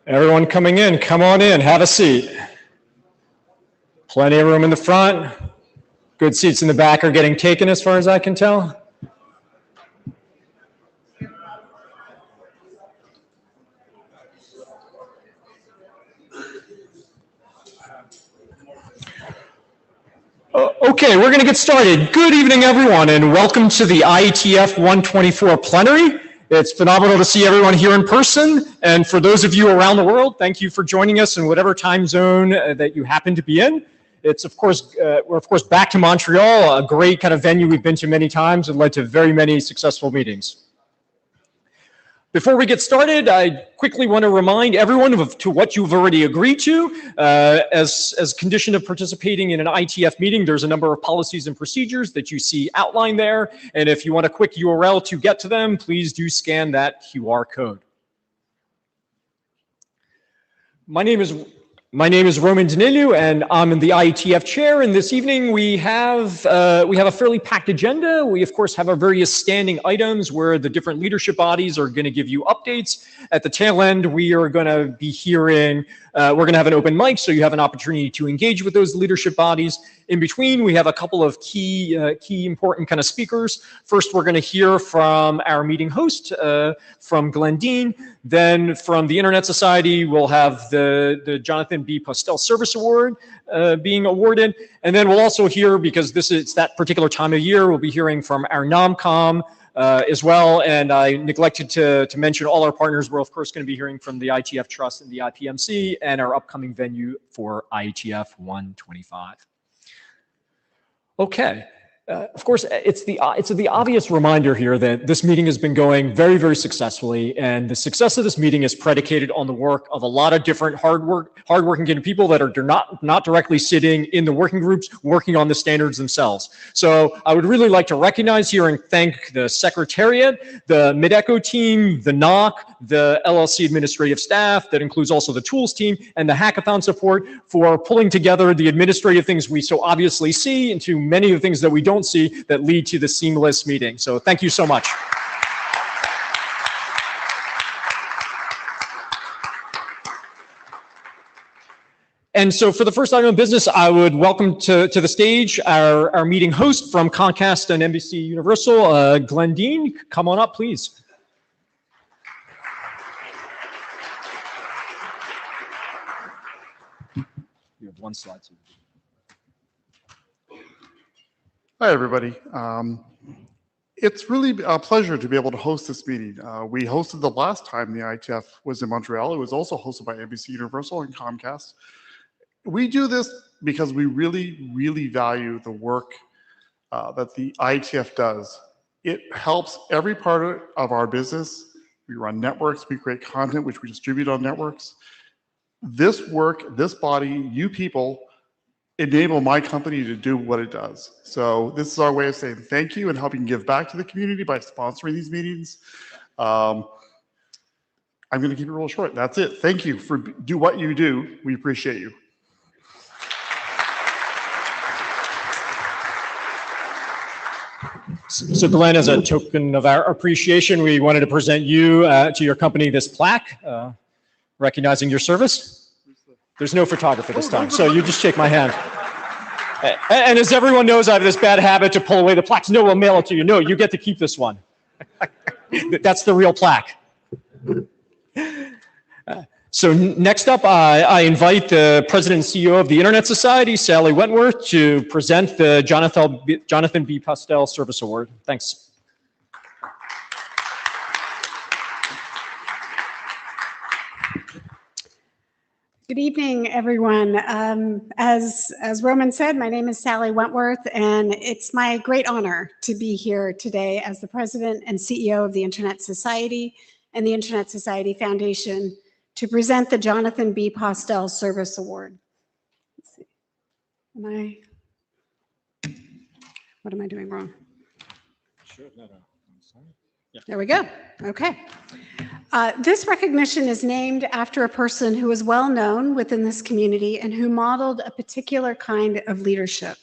Everyone coming in, come on in, have a seat. Plenty of room in the front. Good seats in the back are getting taken as far as I can tell. Okay, we're going to get started. Good evening, everyone, and welcome to the IETF 124 Plenary. It's phenomenal to see everyone here in person, and for those of you around the world, thank you for joining us in whatever time zone that you happen to be in. It's we're of course back to Montreal, a great kind of venue we've been to many times and led to very many successful meetings. Before we get started, I quickly want to remind everyone to what you've already agreed to. As condition of participating in an IETF meeting, there's a number of policies and procedures that you see outlined there. And if you want a quick URL to get to them, please do scan that QR code. My name is Roman Danilou, and I'm the IETF chair. And this evening we have a fairly packed agenda. We of course have our various standing items where the different leadership bodies are going to give you updates. At the tail end, we are going to be hearing. We're going to have an open mic, so you have an opportunity to engage with those leadership bodies. In between, we have a couple of key important kind of speakers. First, we're going to hear from our meeting host, from Glenn Dean. Then from the Internet Society, we'll have the Jonathan B. Postel Service Award being awarded. And then we'll also hear, because it's that particular time of year, we'll be hearing from our NomCom as well. And I neglected to mention all our partners. We're of course going to be hearing from the IETF Trust and the IPMC and our upcoming venue for IETF 125. Okay. Of course, it's the obvious reminder here that this meeting has been going very, very successfully, and the success of this meeting is predicated on the work of a lot of different hardworking people that are not directly sitting in the working groups working on the standards themselves. So I would really like to recognize here and thank the Secretariat, the MidEcho team, the NOC, the LLC administrative staff, that includes also the tools team, and the hackathon support for pulling together the administrative things we so obviously see into many of the things that we don't see that lead to the seamless meeting. So thank you so much. And so for the first item of business, I would welcome to the stage our meeting host from Comcast and NBC Universal, Glenn Dean. Come on up, please. You have one slide. Hi, everybody. It's really a pleasure to be able to host this meeting. We hosted the last time the IETF was in Montreal. It was also hosted by NBC Universal and Comcast. We do this because we really, really value the work that the IETF does. It helps every part of our business. We run networks, we create content, which we distribute on networks. This work, this body, you people, enable my company to do what it does. So this is our way of saying thank you and helping give back to the community by sponsoring these meetings. I'm going to keep it real short. That's it. Thank you for do what you do. We appreciate you. So Glenn, as a token of our appreciation, we wanted to present you to your company this plaque, recognizing your service. There's no photographer this time, so you just shake my hand. And as everyone knows, I have this bad habit to pull away the plaques. No, we'll mail it to you. No, you get to keep this one. That's the real plaque. So next up, I invite the President and CEO of the Internet Society, Sally Wentworth, to present the Jonathan B. Postel Service Award. Thanks. Good evening, everyone. As Roman said, my name is Sally Wentworth, and it's my great honor to be here today as the President and CEO of the Internet Society and the Internet Society Foundation to present the Jonathan B. Postel Service Award. Let's see. What am I doing wrong? Sure. No. Yeah. There we go. Okay. This recognition is named after a person who is well known within this community and who modeled a particular kind of leadership.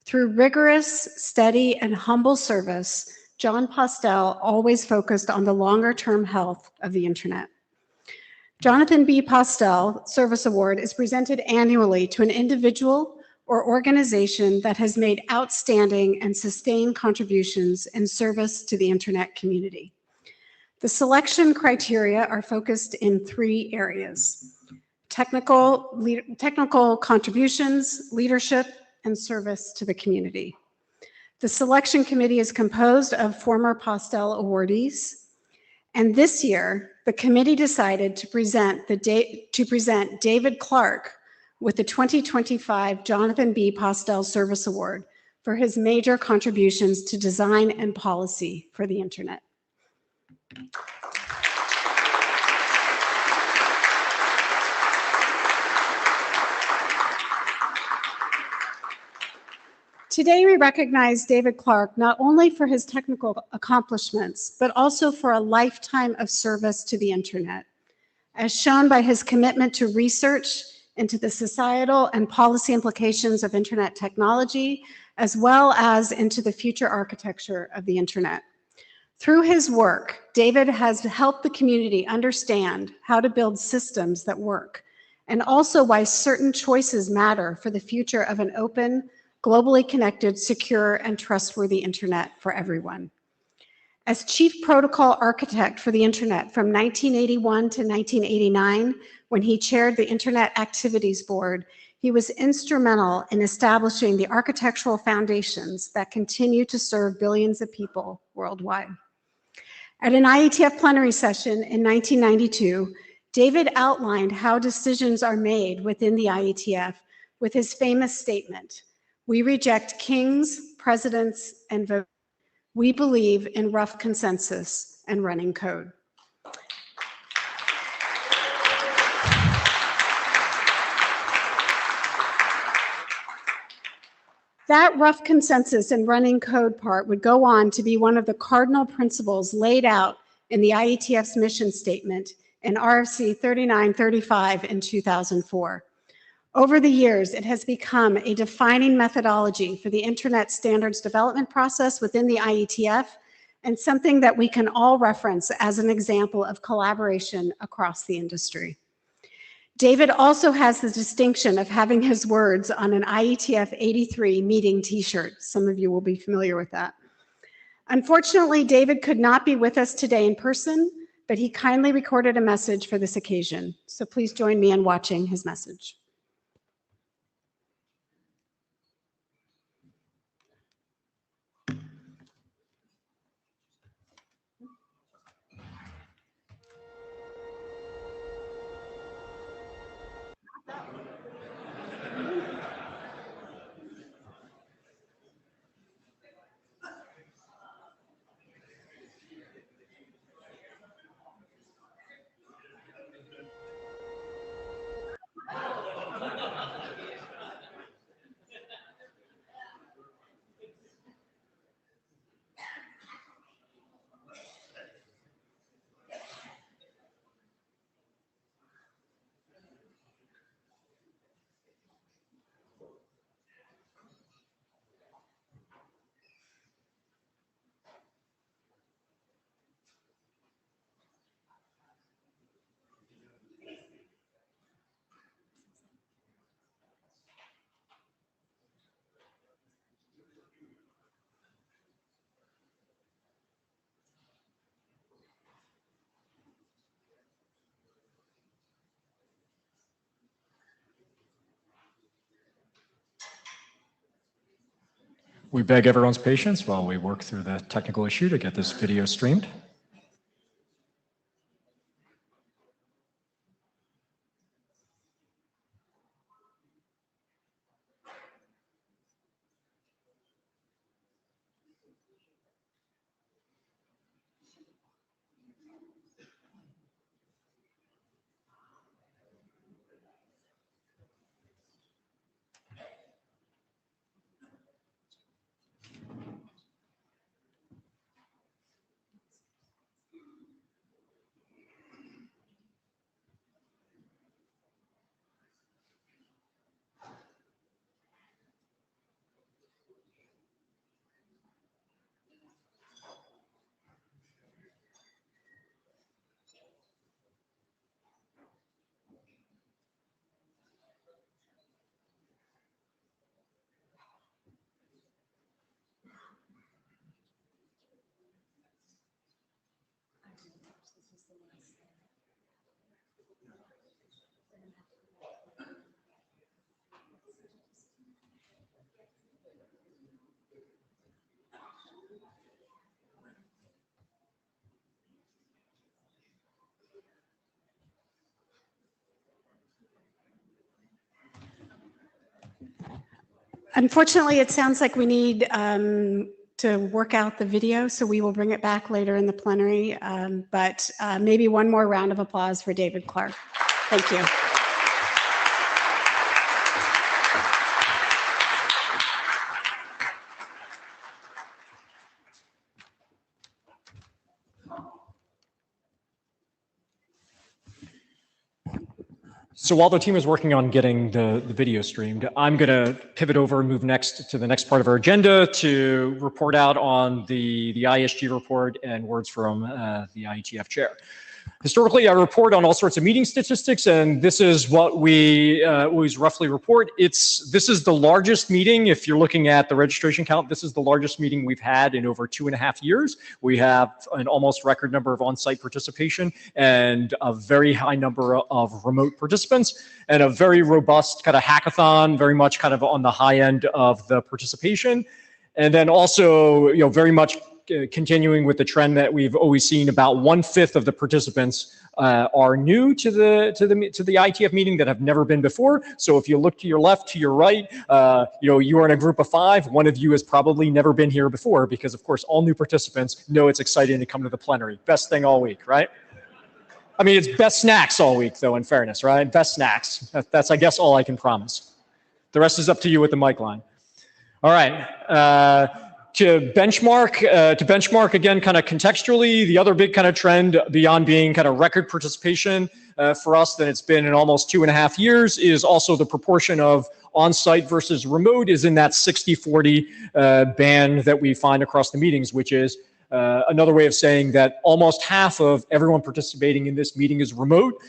Through rigorous, steady, and humble service, John Postel always focused on the longer-term health of the internet. Jonathan B. Postel Service Award is presented annually to an individual or organization that has made outstanding and sustained contributions in service to the Internet community. The selection criteria are focused in 3 areas: technical contributions, leadership, and service to the community. The selection committee is composed of former Postel awardees, and this year, the committee decided to present David Clark with the 2025 Jonathan B. Postel Service Award for his major contributions to design and policy for the Internet. Today, we recognize David Clark not only for his technical accomplishments, but also for a lifetime of service to the Internet, as shown by his commitment to research into the societal and policy implications of Internet technology, as well as into the future architecture of the Internet. Through his work, David has helped the community understand how to build systems that work, and also why certain choices matter for the future of an open, globally connected, secure, and trustworthy Internet for everyone. As chief protocol architect for the Internet from 1981 to 1989, when he chaired the Internet Activities Board, he was instrumental in establishing the architectural foundations that continue to serve billions of people worldwide. At an IETF plenary session in 1992, David outlined how decisions are made within the IETF with his famous statement, "We reject kings, presidents, and votes. We believe in rough consensus and running code." That rough consensus and running code part would go on to be one of the cardinal principles laid out in the IETF's mission statement in RFC 3935 in 2004. Over the years, it has become a defining methodology for the Internet standards development process within the IETF, and something that we can all reference as an example of collaboration across the industry. David also has the distinction of having his words on an IETF 83 meeting t-shirt. Some of you will be familiar with that. Unfortunately, David could not be with us today in person, but he kindly recorded a message for this occasion. So please join me in watching his message. We beg everyone's patience while we work through the technical issue to get this video streamed. Unfortunately, it sounds like we need to work out the video, so we will bring it back later in the plenary. But maybe one more round of applause for David Clark. Thank you. So while the team is working on getting the video streamed, I'm going to pivot over and move next to the next part of our agenda to report out on the ISG report and words from the IETF chair. Historically, I report on all sorts of meeting statistics, and this is what we always roughly report. This is the largest meeting. If you're looking at the registration count, this is the largest meeting we've had in over 2.5 years. We have an almost record number of on-site participation and a very high number of remote participants, and a very robust kind of hackathon, very much kind of on the high end of the participation. And then also, very much continuing with the trend that we've always seen, about 1/5 of the participants are new to the IETF meeting that have never been before. So if you look to your left, to your right, you are in a group of 5. One of you has probably never been here before, because of course all new participants know it's exciting to come to the plenary. Best thing all week, right? I mean, it's best snacks all week, though, in fairness, right? Best snacks. That's I guess all I can promise. The rest is up to you with the mic line. All right. To benchmark again, kind of contextually, the other big kind of trend beyond being kind of record participation for us that it's been in almost 2.5 years is also the proportion of on-site versus remote is in that 60-40 band that we find across the meetings, which is another way of saying that almost half of everyone participating in this meeting is remote,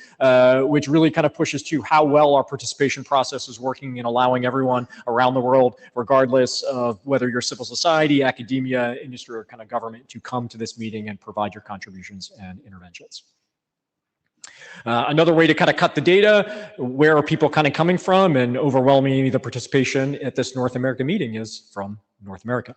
which really kind of pushes to how well our participation process is working in allowing everyone around the world, regardless of whether you're civil society, academia, industry, or kind of government, to come to this meeting and provide your contributions and interventions. Another way to kind of cut the data, where are people kind of coming from? And overwhelmingly, the participation at this North America meeting is from North America.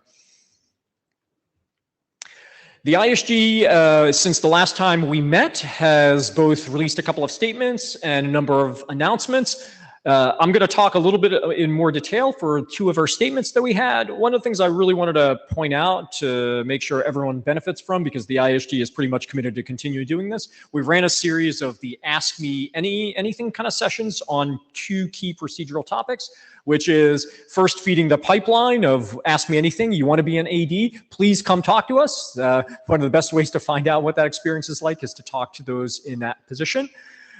The ISG, since the last time we met, has both released a couple of statements and a number of announcements. I'm going to talk a little bit in more detail for 2 of our statements that we had. One of the things I really wanted to point out to make sure everyone benefits from, because the ISG is pretty much committed to continue doing this, we ran a series of the Ask Me Anything kind of sessions on 2 key procedural topics, which is first feeding the pipeline of Ask Me Anything. You want to be an AD, please come talk to us. One of the best ways to find out what that experience is like is to talk to those in that position.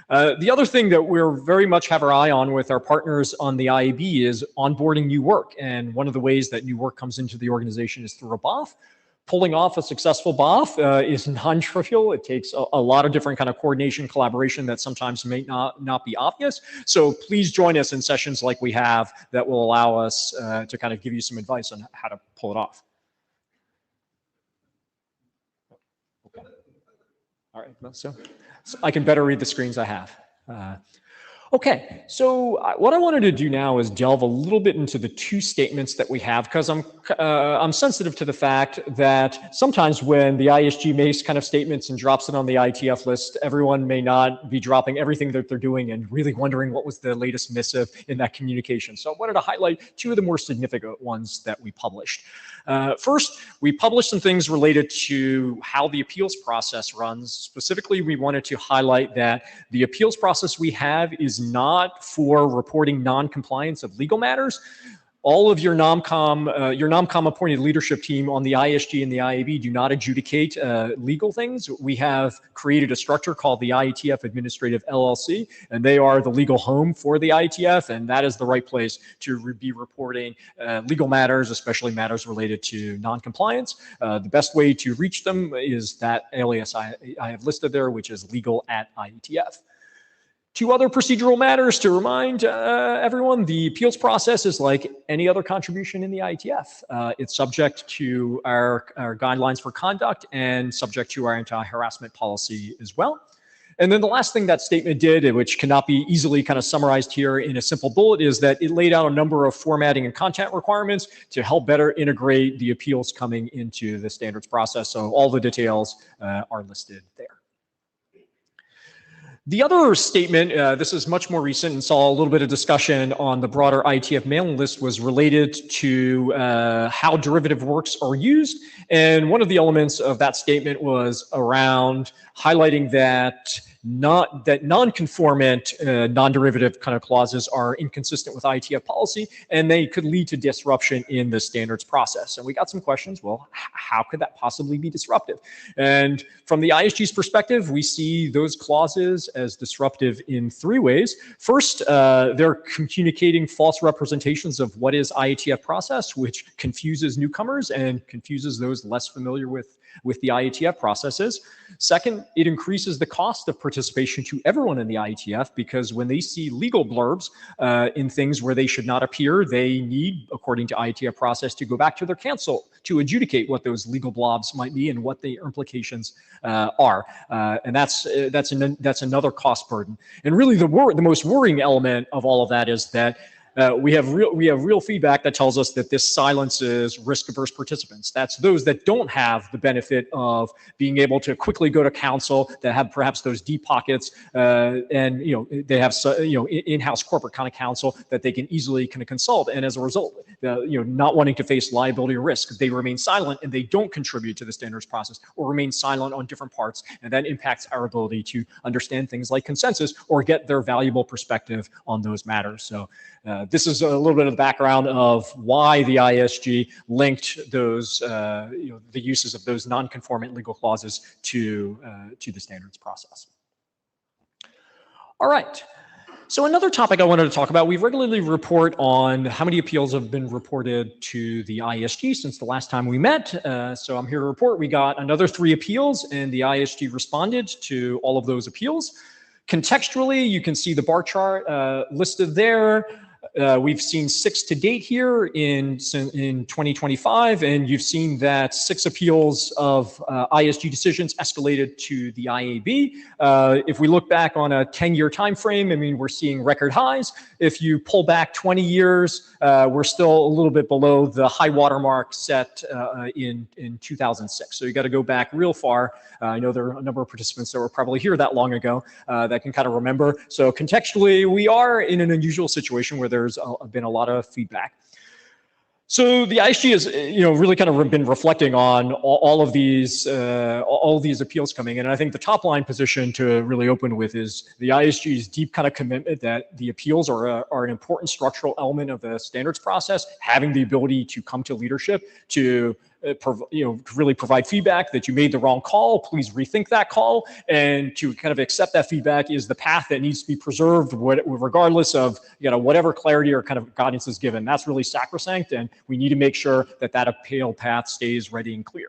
The other thing that we're very much have our eye on with our partners on the IAB is onboarding new work. And one of the ways that new work comes into the organization is through a BOF. Pulling off a successful BOF is non-trivial. It takes a lot of different kind of coordination, collaboration that sometimes may not be obvious. So please join us in sessions like we have that will allow us to kind of give you some advice on how to pull it off. Okay. All right, so I can better read the screens I have. Okay, so what I wanted to do now is delve a little bit into the 2 statements that we have, because I'm sensitive to the fact that sometimes when the ISG makes kind of statements and drops it on the IETF list, everyone may not be dropping everything that they're doing and really wondering what was the latest missive in that communication. So I wanted to highlight 2 of the more significant ones that we published. First, we published some things related to how the appeals process runs. Specifically, we wanted to highlight that the appeals process we have is not for reporting non-compliance of legal matters. All of your NOMCOM appointed leadership team on the ISG and the IAB do not adjudicate legal things. We have created a structure called the IETF Administrative LLC, and they are the legal home for the IETF, and that is the right place to be reporting legal matters, especially matters related to non-compliance. The best way to reach them is that alias I have listed there, which is legal@IETF. 2 other procedural matters to remind everyone: the appeals process is like any other contribution in the IETF. It's subject to our guidelines for conduct and subject to our anti-harassment policy as well. And then the last thing that statement did, which cannot be easily kind of summarized here in a simple bullet, is that it laid out a number of formatting and content requirements to help better integrate the appeals coming into the standards process. So all the details are listed there. The other statement, this is much more recent and saw a little bit of discussion on the broader IETF mailing list, was related to how derivative works are used. And one of the elements of that statement was around highlighting that non-conformant, non-derivative kind of clauses are inconsistent with IETF policy, and they could lead to disruption in the standards process. And we got some questions, well, how could that possibly be disruptive? And from the ISG's perspective, we see those clauses as disruptive in three ways. First, they're communicating false representations of what is IETF process, which confuses newcomers and confuses those less familiar with the IETF processes. Second, it increases the cost of participation to everyone in the IETF, because when they see legal blurbs in things where they should not appear, they need, according to IETF process, to go back to their counsel to adjudicate what those legal blobs might be and what the implications are. And that's another cost burden. And really the most worrying element of all of that is that we have real feedback that tells us that this silences risk-averse participants. That's those that don't have the benefit of being able to quickly go to counsel, that have perhaps those deep pockets, and they have in-house corporate kind of counsel that they can easily kind of consult. And as a result, not wanting to face liability or risk, they remain silent and they don't contribute to the standards process, or remain silent on different parts, and that impacts our ability to understand things like consensus or get their valuable perspective on those matters. So this is a little bit of the background of why the ISG linked those, the uses of those non-conformant legal clauses to the standards process. All right. So another topic I wanted to talk about, we regularly report on how many appeals have been reported to the ISG since the last time we met. So I'm here to report we got another 3 appeals, and the ISG responded to all of those appeals. Contextually, you can see the bar chart listed there. We've seen 6 to date here in 2025, and you've seen that 6 appeals of ISG decisions escalated to the IAB. If we look back on a 10-year time frame, I mean, we're seeing record highs. If you pull back 20 years, we're still a little bit below the high watermark set in 2006. So you got to go back real far. I know there are a number of participants that were probably here that long ago that can kind of remember. So contextually, we are in an unusual situation where there's been a lot of feedback. So the ISG has, really kind of been reflecting on all of these appeals coming in. And I think the top line position to really open with is the ISG's deep kind of commitment that the appeals are an important structural element of the standards process, having the ability to come to leadership to really provide feedback that you made the wrong call, please rethink that call, and to kind of accept that feedback is the path that needs to be preserved regardless of whatever clarity or kind of guidance is given. That's really sacrosanct, and we need to make sure that that appeal path stays ready and clear.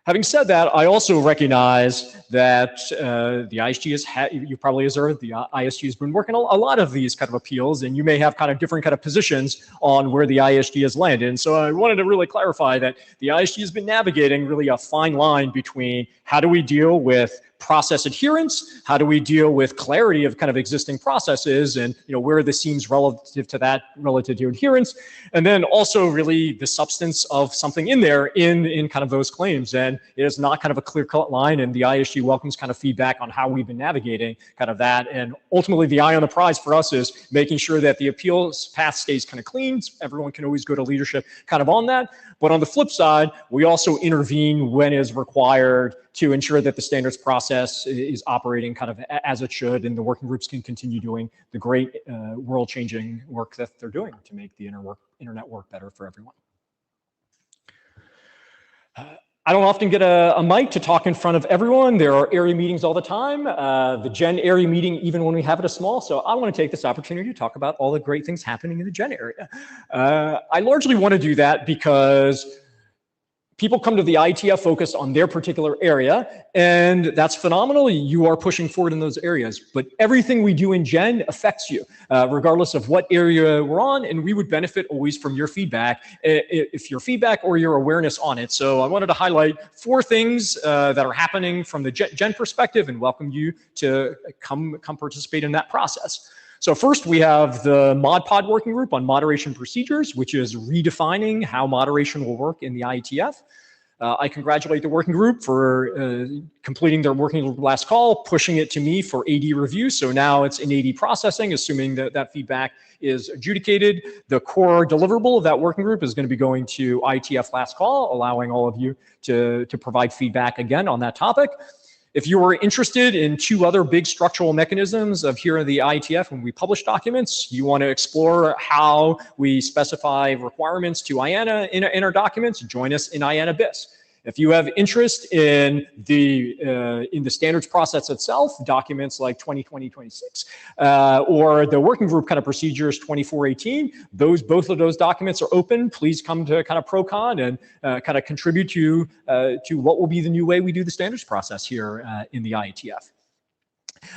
Having said that, I also recognize that the ISG you probably observed, the ISG has been working a lot of these kind of appeals, and you may have kind of different kind of positions on where the ISG has landed. And so I wanted to really clarify that the ISG has been navigating really a fine line between how do we deal with process adherence, how do we deal with clarity of kind of existing processes, and where are the seams relative to adherence, and then also really the substance of something in there in kind of those claims. And it is not kind of a clear-cut line, and the ISG welcomes kind of feedback on how we've been navigating kind of that. And ultimately, the eye on the prize for us is making sure that the appeals path stays kind of clean. Everyone can always go to leadership kind of on that. But on the flip side, we also intervene when is required to ensure that the standards process is operating kind of as it should, and the working groups can continue doing the great world-changing work that they're doing to make the internet work better for everyone. I don't often get a mic to talk in front of everyone. There are area meetings all the time. The Gen area meeting, even when we have it, is small. So I want to take this opportunity to talk about all the great things happening in the Gen area. I largely want to do that because people come to the IETF focused on their particular area, and that's phenomenal. You are pushing forward in those areas, but everything we do in Gen affects you, regardless of what area we're on, and we would benefit always from your feedback, if your feedback or your awareness on it. So I wanted to highlight 4 things that are happening from the Gen perspective and welcome you to come participate in that process. So first, we have the ModPod working group on moderation procedures, which is redefining how moderation will work in the IETF. I congratulate the working group for completing their working group last call, pushing it to me for AD review. So now it's in AD processing, assuming that that feedback is adjudicated. The core deliverable of that working group is going to be going to IETF last call, allowing all of you to provide feedback again on that topic. If you are interested in two other big structural mechanisms of here in the IETF when we publish documents, you want to explore how we specify requirements to IANA in our documents, join us in IANA BIS. If you have interest in the standards process itself, documents like 2020-26, or the working group kind of procedures 2418, both of those documents are open. Please come to kind of ProCon and kind of contribute to what will be the new way we do the standards process here in the IETF.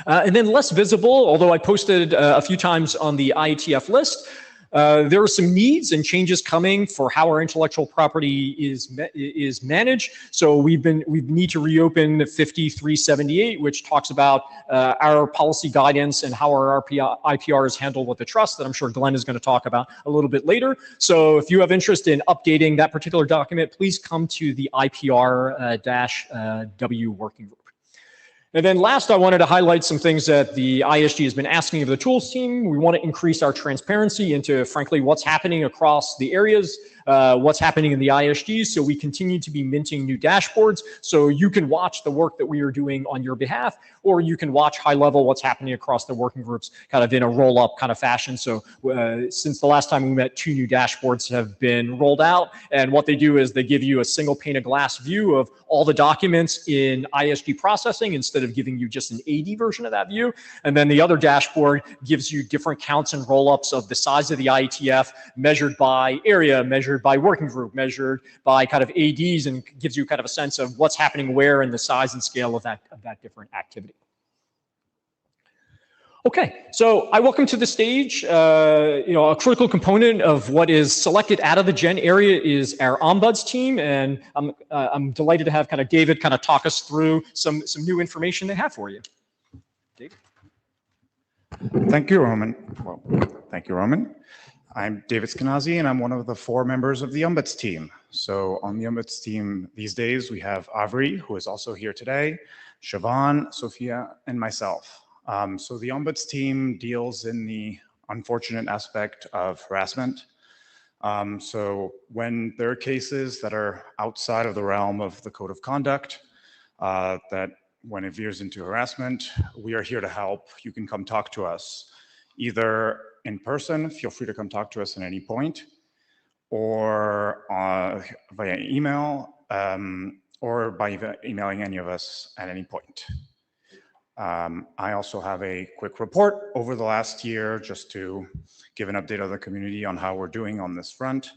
And then less visible, although I posted a few times on the IETF list, there are some needs and changes coming for how our intellectual property is managed. So we need to reopen 5378, which talks about our policy guidance and how our IPR is handled with the trust that I'm sure Glenn is going to talk about a little bit later. So if you have interest in updating that particular document, please come to the IPR-W working group. And then last, I wanted to highlight some things that the ISG has been asking of the tools team. We want to increase our transparency into, frankly, what's happening across the areas, what's happening in the ISG. So we continue to be minting new dashboards so you can watch the work that we are doing on your behalf, or you can watch high level what's happening across the working groups kind of in a roll up kind of fashion. So since the last time we met, 2 new dashboards have been rolled out. And what they do is they give you a single pane of glass view of all the documents in ISG processing instead of giving you just an AD version of that view. And then the other dashboard gives you different counts and roll-ups of the size of the IETF measured by area, measured by working group, measured by kind of ADs, and gives you kind of a sense of what's happening where and the size and scale of that different activity. Okay, so I welcome to the stage, a critical component of what is selected out of the Gen area is our Ombuds team, and I'm delighted to have kind of David kind of talk us through some new information they have for you. David? Thank you, Roman. Well, thank you, Roman. I'm David Skenazy, and I'm one of the 4 members of the Ombuds team. So on the Ombuds team these days, we have Avri, who is also here today, Siobhan, Sophia, and myself. So the Ombuds team deals in the unfortunate aspect of harassment. So when there are cases that are outside of the realm of the code of conduct, that when it veers into harassment, we are here to help. You can come talk to us either in person, feel free to come talk to us at any point, or via email, or by emailing any of us at any point. I also have a quick report over the last year just to give an update of the community on how we're doing on this front.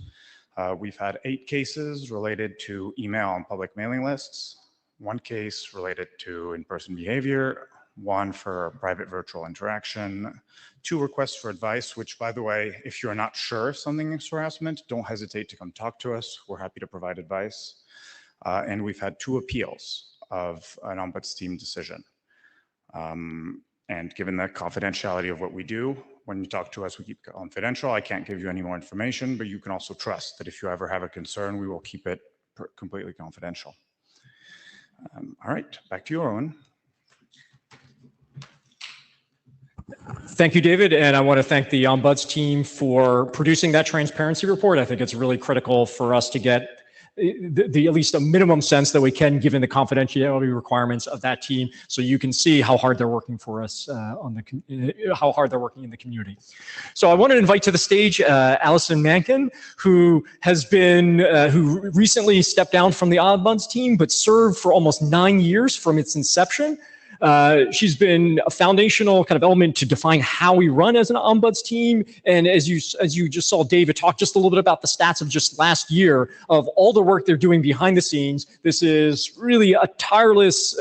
We've had 8 cases related to email and public mailing lists, 1 case related to in-person behavior, 1 for private virtual interaction, 2 requests for advice, which, by the way, if you're not sure if something is harassment, don't hesitate to come talk to us. We're happy to provide advice. And we've had 2 appeals of an Ombuds team decision. And given the confidentiality of what we do, when you talk to us, we keep it confidential. I can't give you any more information, but you can also trust that if you ever have a concern, we will keep it completely confidential. All right, back to you, Owen. Thank you, David, and I want to thank the Ombuds team for producing that transparency report. I think it's really critical for us to get at least a minimum sense that we can, given the confidentiality requirements of that team, so you can see how hard they're working for us how hard they're working in the community. So I want to invite to the stage Allison Mankin, who has been who recently stepped down from the Ombuds team, but served for almost 9 years from its inception. She's been a foundational kind of element to define how we run as an Ombuds team. And as you just saw David talk just a little bit about the stats of just last year of all the work they're doing behind the scenes, this is really a tireless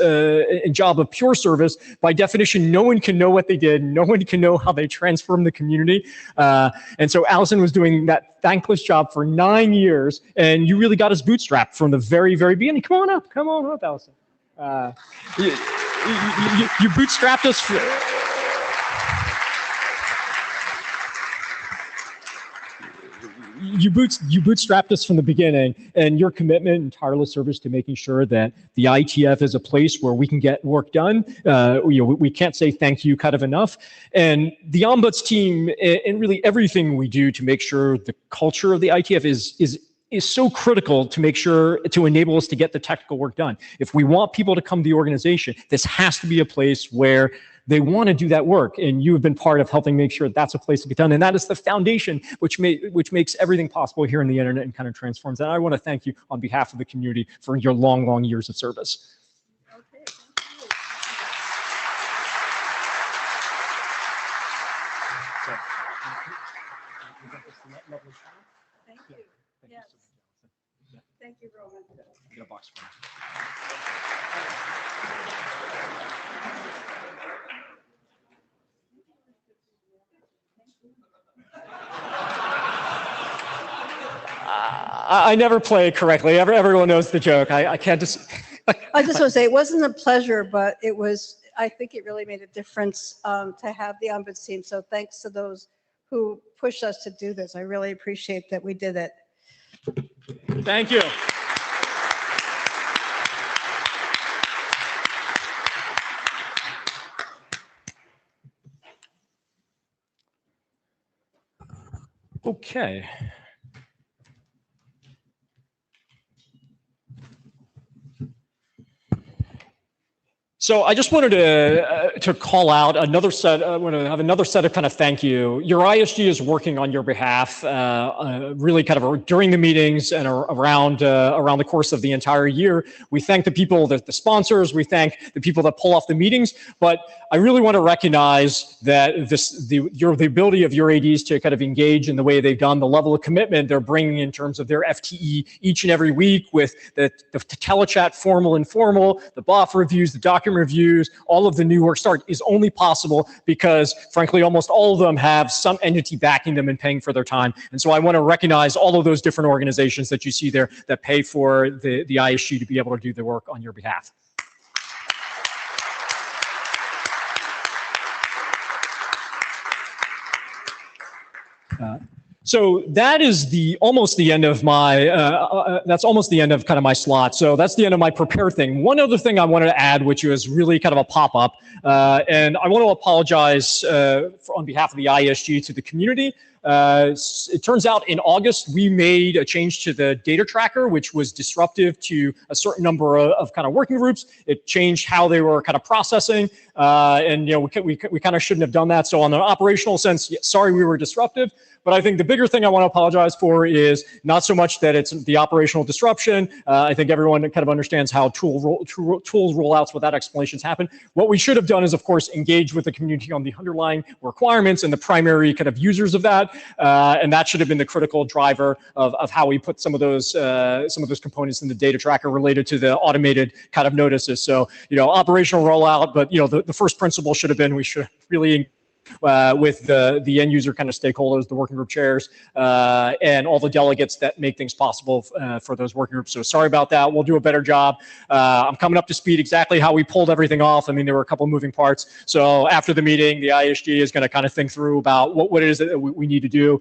job of pure service. By definition, no one can know what they did. No one can know how they transformed the community. And so Allison was doing that thankless job for 9 years, and you really got us bootstrapped from the very, very beginning. Come on up, Allison. You bootstrapped us. you bootstrapped us from the beginning, and your commitment and tireless service to making sure that the IETF is a place where we can get work done. We can't say thank you kind of enough. And the Ombuds team and really everything we do to make sure the culture of the IETF is so critical to make sure to enable us to get the technical work done. If we want people to come to the organization, this has to be a place where they want to do that work, and you have been part of helping make sure that's a place to get done. And that is the foundation which makes everything possible here in the internet and kind of transforms that. I want to thank you on behalf of the community for your long years of service. Okay, thank you. Yes. Thank you, Roman. Get a box for me. I never play it correctly. Everyone knows the joke. I can't just. I just want to say it wasn't a pleasure, but it was. I think it really made a difference to have the Ombuds team. So thanks to those who pushed us to do this. I really appreciate that we did it. Thank you. Okay. So I just wanted to call out another set. I want to have another set of kind of thank you. Your ISG is working on your behalf, really kind of during the meetings and around the course of the entire year. We thank the people, the sponsors. We thank the people that pull off the meetings. But I really want to recognize that the ability of your ADs to kind of engage in the way they've done, the level of commitment they're bringing in terms of their FTE each and every week with the telechat, formal, informal, the BOF reviews, the document reviews, all of the new work start is only possible because, frankly, almost all of them have some entity backing them and paying for their time. And so I want to recognize all of those different organizations that you see there that pay for the ISG to be able to do the work on your behalf. So that is almost the end of my, that's almost the end of kind of my slot. So that's the end of my prepare thing. One other thing I wanted to add, which was really kind of a pop-up, and I want to apologize on behalf of the ISG to the community. It turns out in August, we made a change to the data tracker, which was disruptive to a certain number of kind of working groups. It changed how they were kind of processing, and we kind of shouldn't have done that. So on an operational sense, sorry we were disruptive. But I think the bigger thing I want to apologize for is not so much that it's the operational disruption. I think everyone kind of understands how tools rollouts without explanations happen. What we should have done is, of course, engage with the community on the underlying requirements and the primary kind of users of that. And that should have been the critical driver of how we put some of those components in the data tracker related to the automated kind of notices. So, operational rollout, but the first principle should have been we should really with the end user kind of stakeholders, the working group chairs, and all the delegates that make things possible for those working groups. So sorry about that. We'll do a better job. I'm coming up to speed exactly how we pulled everything off. I mean, there were a couple moving parts. So after the meeting, the ISG is going to kind of think through about what it is that we need to do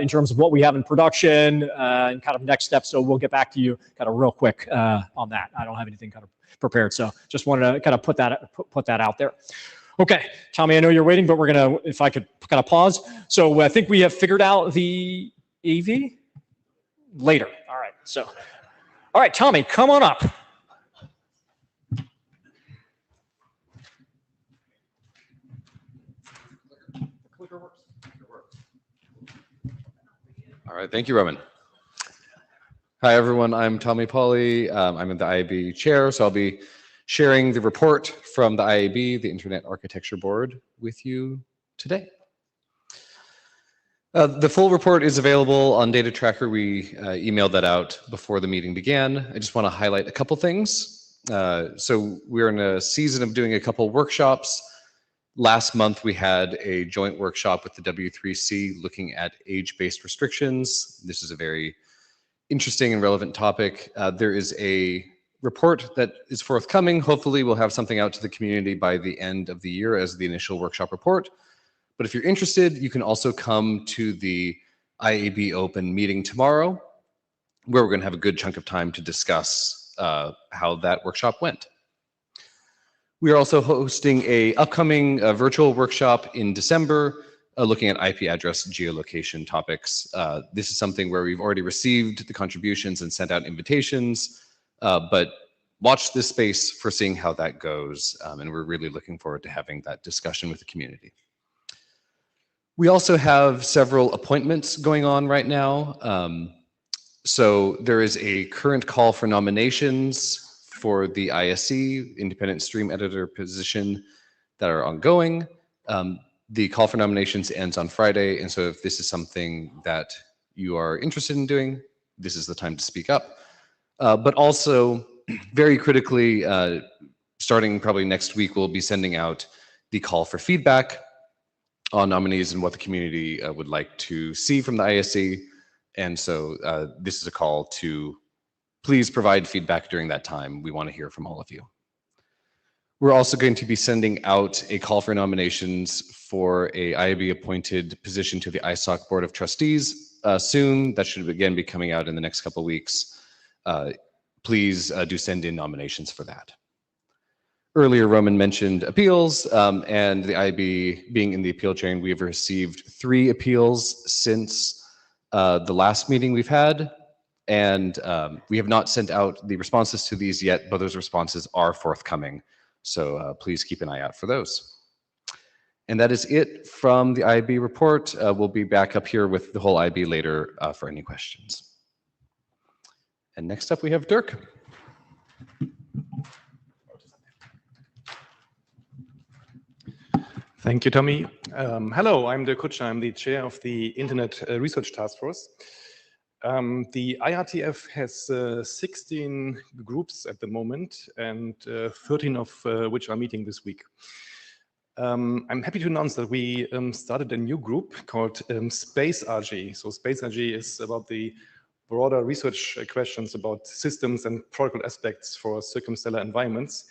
in terms of what we have in production and kind of next steps. So we'll get back to you kind of real quick on that. I don't have anything kind of prepared. So just wanted to kind of put that out there. Okay, Tommy, I know you're waiting, but we're going to, if I could kind of pause. So I think we have figured out the AV later. All right, so, all right, Tommy, come on up. All right, thank you, Roman. Hi, everyone. I'm Tommy Pauly. I'm in the IAB chair, so I'll be sharing the report from the IAB, the Internet Architecture Board, with you today. The full report is available on Data Tracker. We emailed that out before the meeting began. I just want to highlight a couple things. So we're in a season of doing a couple workshops. Last month, we had a joint workshop with the W3C looking at age-based restrictions. This is a very interesting and relevant topic. There is a report that is forthcoming. Hopefully we'll have something out to the community by the end of the year as the initial workshop report. But if you're interested, you can also come to the IAB Open meeting tomorrow, where we're going to have a good chunk of time to discuss how that workshop went. We are also hosting a upcoming virtual workshop in December, looking at IP address geolocation topics. This is something where we've already received the contributions and sent out invitations, but watch this space for seeing how that goes. And we're really looking forward to having that discussion with the community. We also have several appointments going on right now. So there is a current call for nominations for the ISE, Independent Stream Editor position, that are ongoing. The call for nominations ends on Friday, and so if this is something that you are interested in doing, this is the time to speak up. But also, very critically, starting probably next week, we'll be sending out the call for feedback on nominees and what the community would like to see from the ISE. And so this is a call to please provide feedback during that time. We want to hear from all of you. We're also going to be sending out a call for nominations for a IAB appointed position to the ISOC Board of Trustees soon. That should again be coming out in the next couple of weeks. Please do send in nominations for that. Earlier, Roman mentioned appeals, and the IAB being in the appeal chain, we have received 3 appeals since the last meeting we've had, and we have not sent out the responses to these yet, but those responses are forthcoming. So please keep an eye out for those. And that is it from the IAB report. We'll be back up here with the whole IAB later for any questions. And next up, we have Dirk. Thank you, Tommy. Hello, I'm Dirk Kutscher. I'm the chair of the Internet Research Task Force. The IRTF has 16 groups at the moment, and 13 of which are meeting this week. I'm happy to announce that we started a new group called Space RG. So Space RG is about the broader research questions about systems and protocol aspects for circumstellar environments.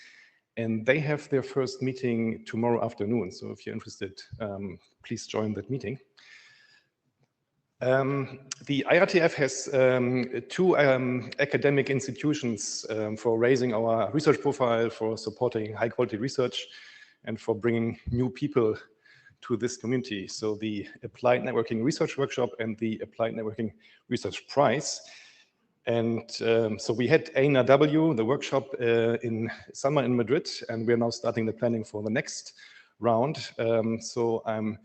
And they have their first meeting tomorrow afternoon. So if you're interested, please join that meeting. The IRTF has 2 academic institutions for raising our research profile, for supporting high quality research, and for bringing new people to this community. So the Applied Networking Research Workshop and the Applied Networking Research Prize. And so we had ANRW, the workshop in summer in Madrid, and we're now starting the planning for the next round. So I'm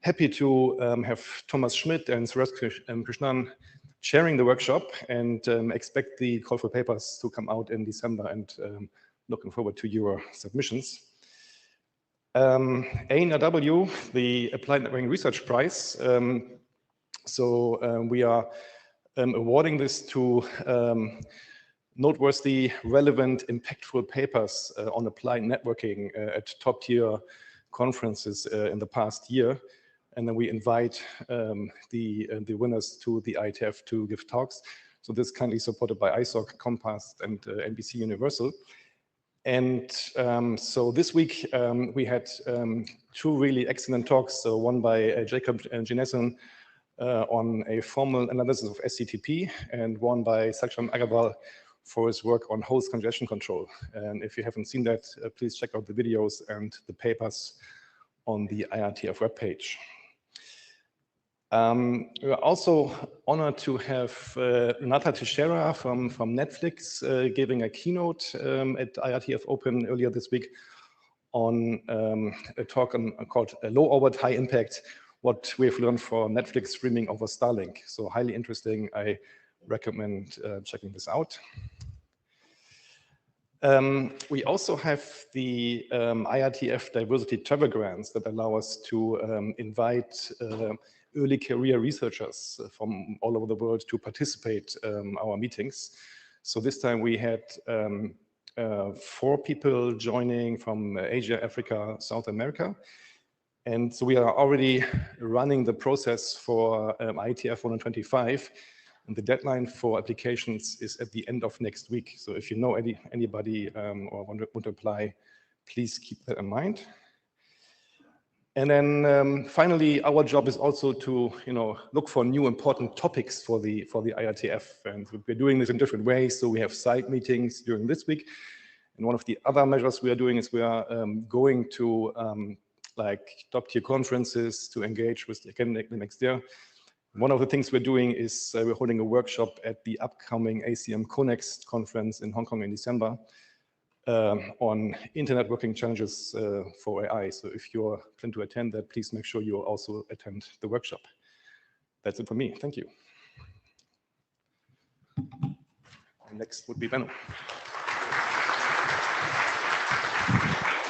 happy to have Thomas Schmidt and Suresh Krishnan chairing the workshop, and expect the call for papers to come out in December, and looking forward to your submissions. ANRW, the Applied Networking Research Prize. We are awarding this to noteworthy, relevant, impactful papers on applied networking at top-tier conferences in the past year. And then we invite the winners to the IETF to give talks. So this is kindly supported by ISOC, Compass, and NBC Universal. And so this week we had 2 really excellent talks. So one by Jacob Ginessen on a formal analysis of SCTP, and one by Saksham Agarwal for his work on host congestion control. And if you haven't seen that, please check out the videos and the papers on the IRTF webpage. We're also honored to have Nata Teixeira from Netflix giving a keynote at IRTF Open earlier this week on a talk called Low Orbit High Impact, what we've learned for Netflix streaming over Starlink. So highly interesting. I recommend checking this out. We also have the IRTF Diversity Travel Grants that allow us to invite early career researchers from all over the world to participate our meetings. So this time we had 4 people joining from Asia, Africa, South America. And so we are already running the process for IETF 125. And the deadline for applications is at the end of next week. So if you know anybody or want to apply, please keep that in mind. And then finally, our job is also to, look for new important topics for the IETF, and we're doing this in different ways. So we have side meetings during this week, and one of the other measures we are doing is we are going to like top-tier conferences to engage with the academics there. One of the things we're doing is we're holding a workshop at the upcoming ACM CONEXT conference in Hong Kong in December. On internet working challenges for AI. So if you plan to attend that, please make sure you also attend the workshop. That's it for me. Thank you. Next would be Benno.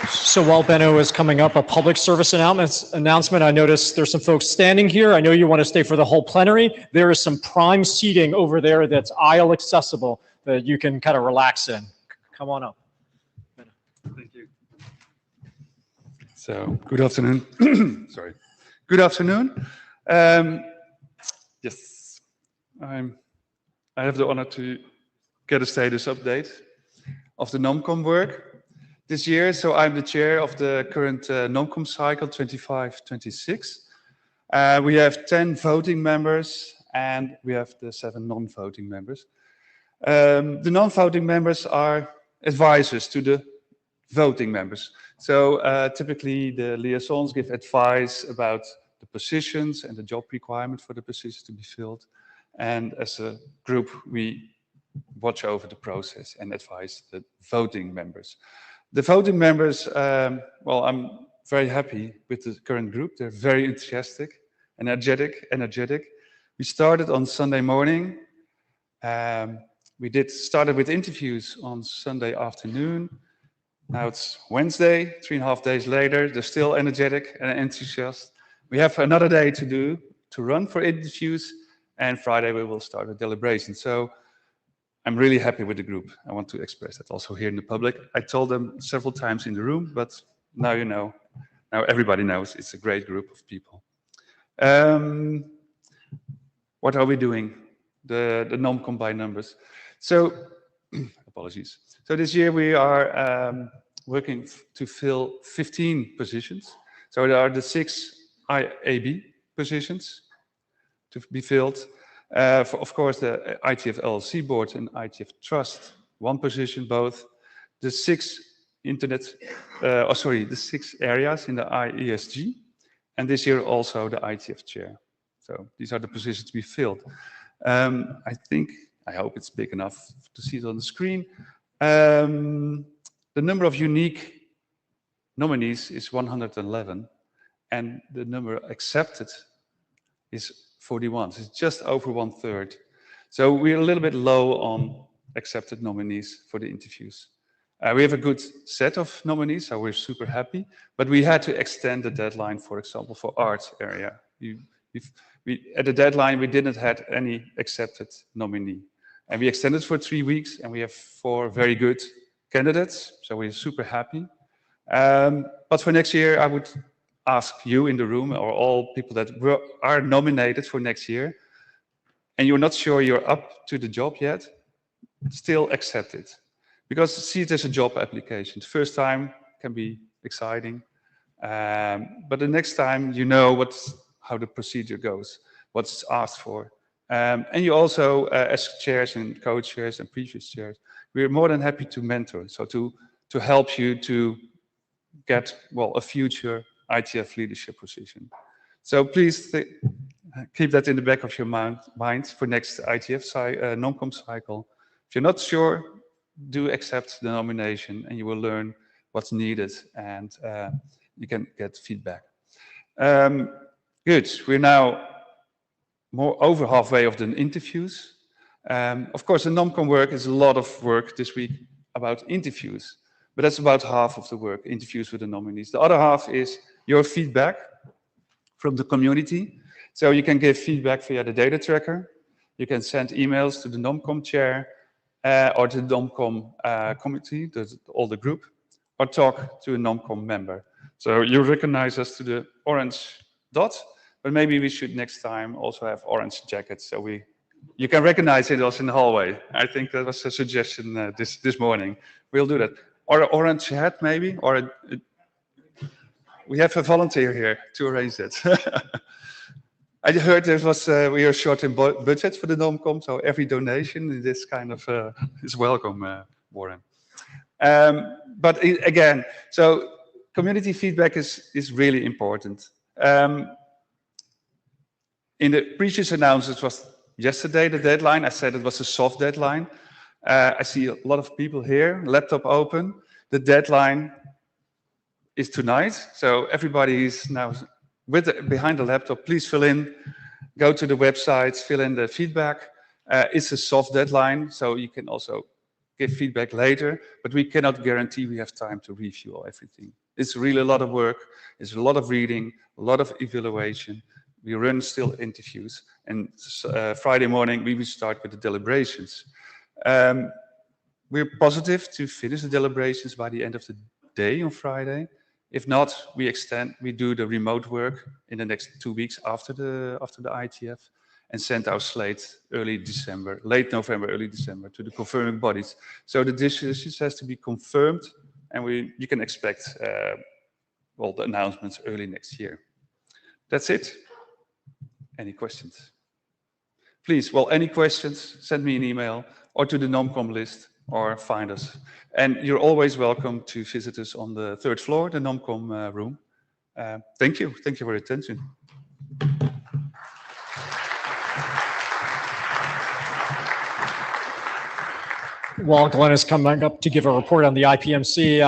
So while Benno is coming up, a public service announcement. I noticed there's some folks standing here. I know you want to stay for the whole plenary. There is some prime seating over there that's aisle accessible that you can kind of relax in. Come on up. Thank you. So, good afternoon. Sorry. Good afternoon. Yes, I have the honor to get a status update of the NOMCOM work this year. So, I'm the chair of the current NOMCOM cycle 25-26. We have 10 voting members and we have the 7 non-voting members. The non-voting members are advisors to the voting members. So typically the liaisons give advice about the positions and the job requirement for the positions to be filled. And as a group, we watch over the process and advise the voting members. The voting members, well, I'm very happy with the current group. They're very enthusiastic, energetic. We started on Sunday morning. We started with interviews on Sunday afternoon. Now it's Wednesday, 3.5 days later, they're still energetic and enthusiastic. We have another day to run for interviews, and Friday we will start a deliberation. So I'm really happy with the group. I want to express that also here in the public. I told them several times in the room, but now you know. Now everybody knows it's a great group of people. What are we doing? The NOMCOM by numbers. So, apologies. So this year we are working to fill 15 positions. So there are the 6 IAB positions to be filled. For, of course, the IETF LLC board and IETF Trust, 1 position both. The 6 the 6 areas in the IESG, and this year also the IETF chair. So these are the positions to be filled. I hope it's big enough to see it on the screen. The number of unique nominees is 111, and the number accepted is 41. So it's just over 1/3. So we're a little bit low on accepted nominees for the interviews. We have a good set of nominees, so we're super happy. But we had to extend the deadline, for example, for arts area. At the deadline, we didn't have any accepted nominee. And we extended for 3 weeks, and we have 4 very good candidates, so we're super happy. But for next year, I would ask you in the room, or all people that are nominated for next year, and you're not sure you're up to the job yet, still accept it. Because see it as a job application. The first time can be exciting, but the next time you know how the procedure goes, what's asked for. And you also, as chairs and co-chairs and previous chairs, we're more than happy to mentor, so to help you to get, well, a future IETF leadership position. So please keep that in the back of your mind for next IETF NOMCOM cycle. If you're not sure, do accept the nomination, and you will learn what's needed, and you can get feedback. Good. We're now over halfway of the interviews. Of course, the NOMCOM work is a lot of work this week about interviews, but that's about half of the work, interviews with the nominees. The other half is your feedback from the community. So you can give feedback via the data tracker. You can send emails to the NOMCOM chair or to the NOMCOM committee, all the group, or talk to a NOMCOM member. So you recognize us to the orange dot, but maybe we should next time also have orange jackets, so you can recognize it also in the hallway. I think that was a suggestion this morning. We'll do that. Or an orange hat maybe, or We have a volunteer here to arrange that. I heard there was we are short in budget for the NOMCOM, so every donation in this kind of is welcome, Warren. Again, so community feedback is really important. In the previous announcement was yesterday the deadline. I said it was a soft deadline. I see a lot of people here, laptop open. The deadline is tonight, so everybody is now behind the laptop. Please fill in, go to the websites, fill in the feedback. It's a soft deadline, so you can also give feedback later, but we cannot guarantee we have time to review everything. It's really a lot of work. It's a lot of reading, a lot of evaluation. We run still interviews, and Friday morning we will start with the deliberations. We're positive to finish the deliberations by the end of the day on Friday. If not, we do the remote work in the next 2 weeks after the IETF and send our slate early December, late November, early December to the confirming bodies. So the decisions has to be confirmed, and you can expect well, the announcements early next year. That's it. Any questions? Please, well, any questions, send me an email or to the NOMCOM list or find us. And you're always welcome to visit us on the 3rd floor, the NOMCOM room. Thank you. Thank you for your attention. While Glenn is coming up to give a report on the IPMC,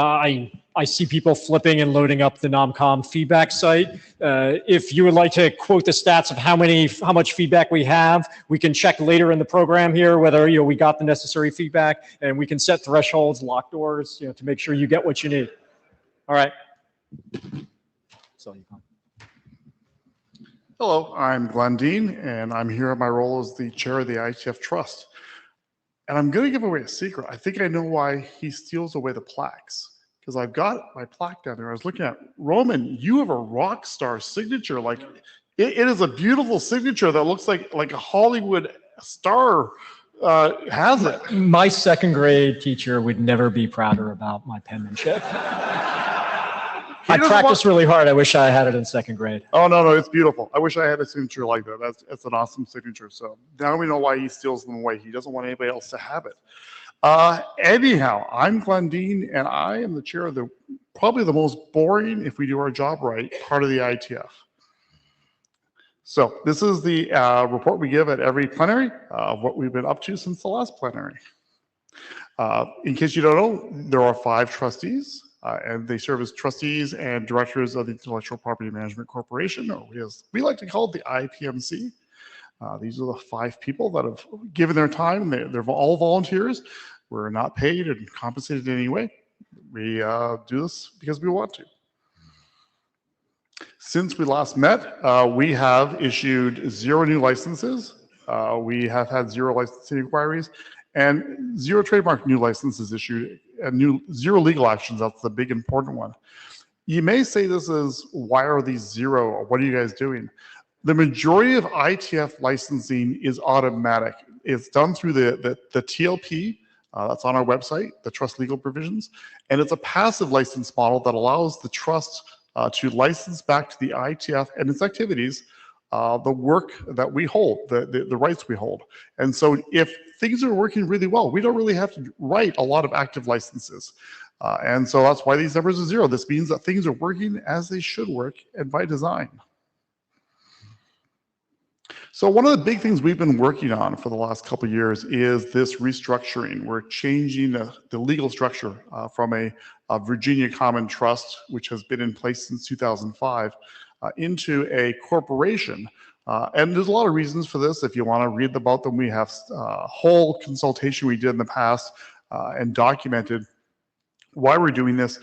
I see people flipping and loading up the NOMCOM feedback site. If you would like to quote the stats of how much feedback we have, we can check later in the program here whether we got the necessary feedback, and we can set thresholds, lock doors, to make sure you get what you need. All right. Hello, I'm Glenn Dean, and I'm here in my role as the chair of the IETF Trust. And I'm going to give away a secret. I think I know why he steals away the plaques, because I've got my plaque down there. I was looking at, Roman, you have a rock star signature. Like it is a beautiful signature that looks like a Hollywood star has it. My 2nd grade teacher would never be prouder about my penmanship. I practiced really hard. I wish I had it in 2nd grade. Oh, no, it's beautiful. I wish I had a signature like that. That's an awesome signature. So now we know why he steals them away. He doesn't want anybody else to have it. Anyhow, I'm Glenn Dean, and I am the chair of probably the most boring, if we do our job right, part of the IETF. So this is the report we give at every plenary of what we've been up to since the last plenary. In case you don't know, there are 5 trustees. And they serve as trustees and directors of the Intellectual Property Management Corporation, or we like to call it the IPMC. These are the 5 people that have given their time. They're all volunteers. We're not paid and compensated in any way. We do this because we want to. Since we last met, we have issued 0 new licenses. We have had 0 licensing inquiries and 0 trademark new licenses issued, and 0 legal actions. That's the big important one. You may say this is, why are these 0? Or what are you guys doing? The majority of IETF licensing is automatic. It's done through the TLP, that's on our website, the trust legal provisions, and it's a passive license model that allows the trust to license back to the IETF and its activities the work that we hold, the rights we hold. And so if things are working really well, we don't really have to write a lot of active licenses. And so that's why these numbers are 0. This means that things are working as they should work and by design. So one of the big things we've been working on for the last couple of years is this restructuring. We're changing the legal structure from a Virginia Common Trust, which has been in place since 2005, into a corporation. And there's a lot of reasons for this. If you want to read about them, we have a whole consultation we did in the past and documented why we're doing this.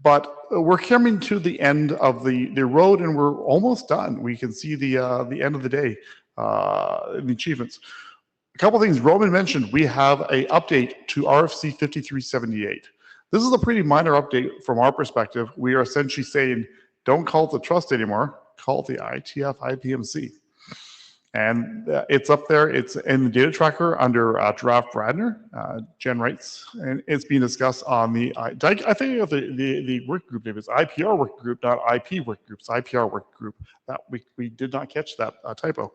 But we're coming to the end of the road, and we're almost done. We can see the end of the day, the achievements. A couple things Roman mentioned. We have an update to RFC 5378. This is a pretty minor update from our perspective. We are essentially saying, don't call it the trust anymore, call it the IETF IPMC. And it's up there. It's in the data tracker under Draft Bradner. Jen writes, and it's being discussed on the, I think the work group name is IPR work group, not IP work groups, IPR work group. That we did not catch that typo.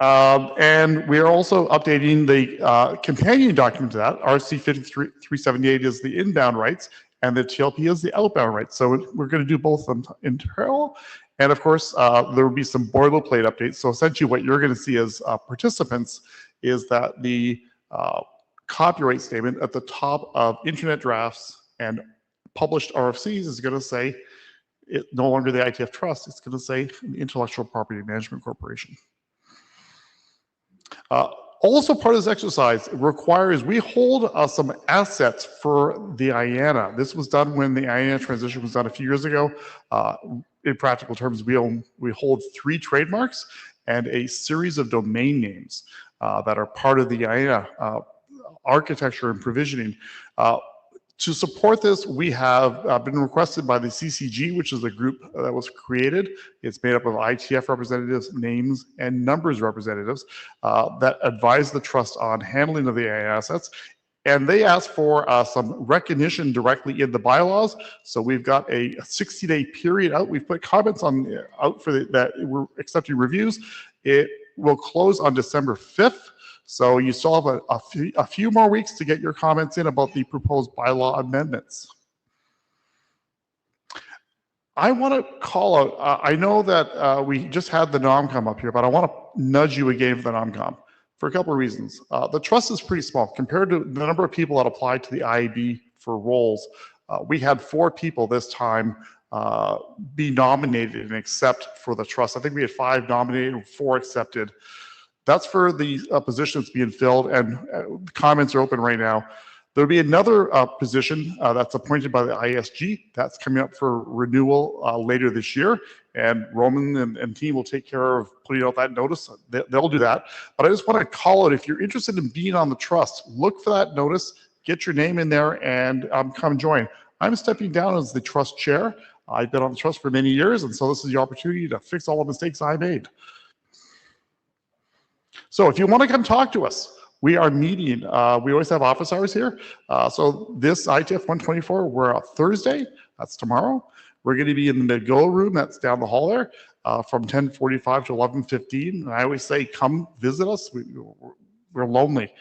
And we are also updating the companion document to that. RC 5378 is the inbound rights, and the TLP is the outbound rights. So we're going to do both of them in parallel. And of course, there will be some boilerplate updates. So essentially what you're going to see as participants is that the copyright statement at the top of internet drafts and published RFCs is going to say, no longer the IETF Trust, it's going to say the Intellectual Property Management Corporation. Also part of this exercise requires we hold some assets for the IANA. This was done when the IANA transition was done a few years ago. In practical terms, we hold 3 trademarks and a series of domain names that are part of the IANA architecture and provisioning. To support this, we have been requested by the CCG, which is a group that was created. It's made up of IETF representatives, names, and numbers representatives that advise the trust on handling of the AI assets. And they asked for some recognition directly in the bylaws. So we've got a 60-day period out. We've put comments on out for that we're accepting reviews. It will close on December 5th. So you still have a few more weeks to get your comments in about the proposed bylaw amendments. I want to call out, I know that we just had the NOMCOM up here, but I want to nudge you again for the NOMCOM for a couple of reasons. The trust is pretty small compared to the number of people that applied to the IAB for roles. We had 4 people this time be nominated and accept for the trust. I think we had 5 nominated, 4 accepted. That's for the positions being filled, and comments are open right now. There'll be another position that's appointed by the ISG that's coming up for renewal later this year, and Roman and team will take care of putting out that notice. They'll do that. But I just want to call it, if you're interested in being on the trust, look for that notice, get your name in there, and come join. I'm stepping down as the trust chair. I've been on the trust for many years, and so this is the opportunity to fix all the mistakes I made. So if you want to come talk to us, we are meeting. We always have office hours here. So this IETF 124, we're on Thursday. That's tomorrow. We're going to be in the McGill room. That's down the hall there from 10:45 to 11:15. And I always say, come visit us. We're lonely.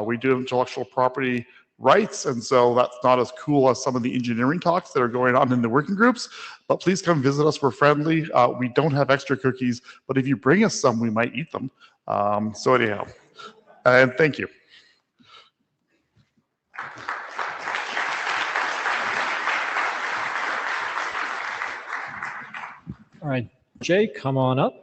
We do intellectual property rights, and so that's not as cool as some of the engineering talks that are going on in the working groups. But please come visit us. We're friendly. We don't have extra cookies, but if you bring us some, we might eat them. So anyhow, and thank you. All right, Jay, come on up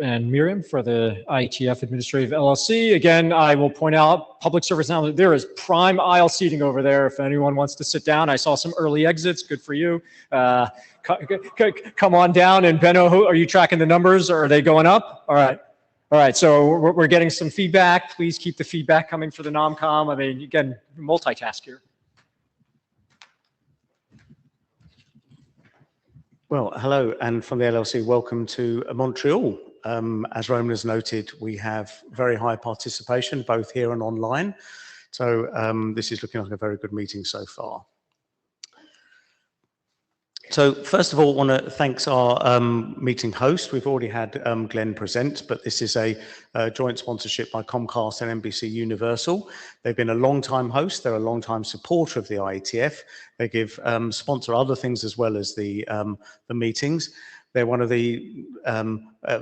and Miriam for the IETF Administrative LLC. Again, I will point out public service now, there is prime aisle seating over there if anyone wants to sit down. I saw some early exits, good for you. Come on down, and Benno, are you tracking the numbers or are they going up? All right. All right, so we're getting some feedback. Please keep the feedback coming for the NOMCOM. I mean, again, multitask here. Well, hello, and from the LLC, welcome to Montreal. As Roman has noted, we have very high participation, both here and online. So this is looking like a very good meeting so far. So first of all, I want to thank our meeting host. We've already had Glenn present, but this is a joint sponsorship by Comcast and NBC Universal. They've been a long-time host. They're a long-time supporter of the IETF. They give sponsor other things as well as the meetings. They're one of the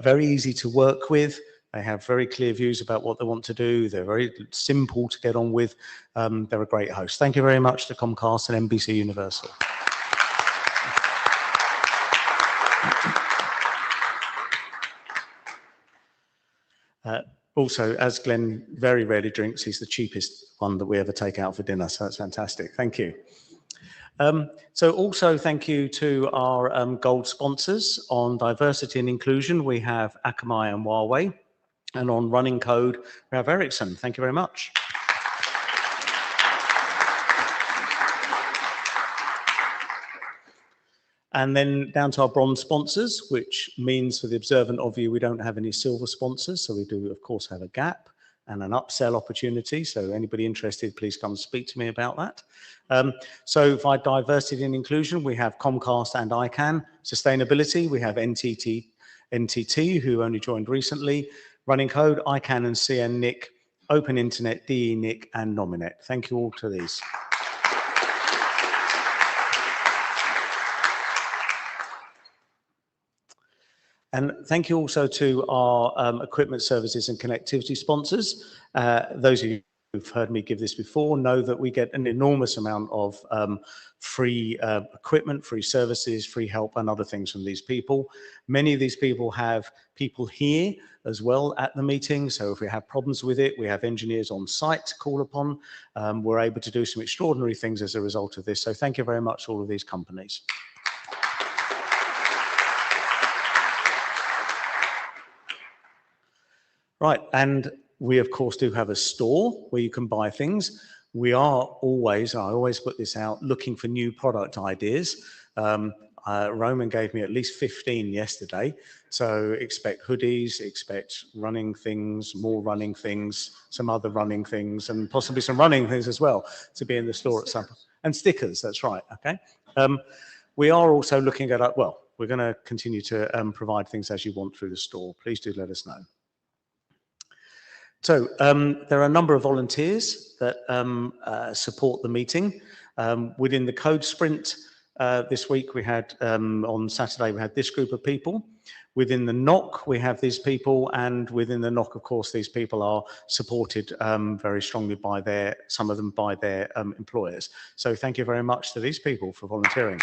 very easy to work with. They have very clear views about what they want to do. They're very simple to get on with. They're a great host. Thank you very much to Comcast and NBC Universal. Also, as Glenn very rarely drinks, he's the cheapest one that we ever take out for dinner, so that's fantastic. Thank you. So also thank you to our gold sponsors. On diversity and inclusion, we have Akamai and Huawei, and on running code, we have Ericsson. Thank you very much. And then down to our bronze sponsors, which means for the observant of you, we don't have any silver sponsors. So we do, of course, have a gap and an upsell opportunity. So anybody interested, please come speak to me about that. So for diversity and inclusion, we have Comcast and ICANN. Sustainability, we have NTT, who only joined recently. Running Code, ICANN and CN-NIC. Open Internet, DE-NIC, and Nominet. Thank you all to these. And thank you also to our equipment services and connectivity sponsors. Those of you who've heard me give this before know that we get an enormous amount of free equipment, free services, free help, and other things from these people. Many of these people have people here as well at the meeting. So if we have problems with it, we have engineers on site to call upon. We're able to do some extraordinary things as a result of this. So thank you very much to all of these companies. Right, and we of course do have a store where you can buy things. We are always, I always put this out, looking for new product ideas. Roman gave me at least 15 yesterday. So expect hoodies, expect running things, more running things, some other running things, and possibly some running things as well to be in the store at some point. And stickers, that's right, okay. We are also looking at, well, we're gonna continue to provide things as you want through the store. Please do let us know. So there are a number of volunteers that support the meeting. Within the code sprint this week, we had, on Saturday, we had this group of people. Within the NOC, we have these people, and within the NOC, of course, these people are supported very strongly by some of them by their employers. So thank you very much to these people for volunteering.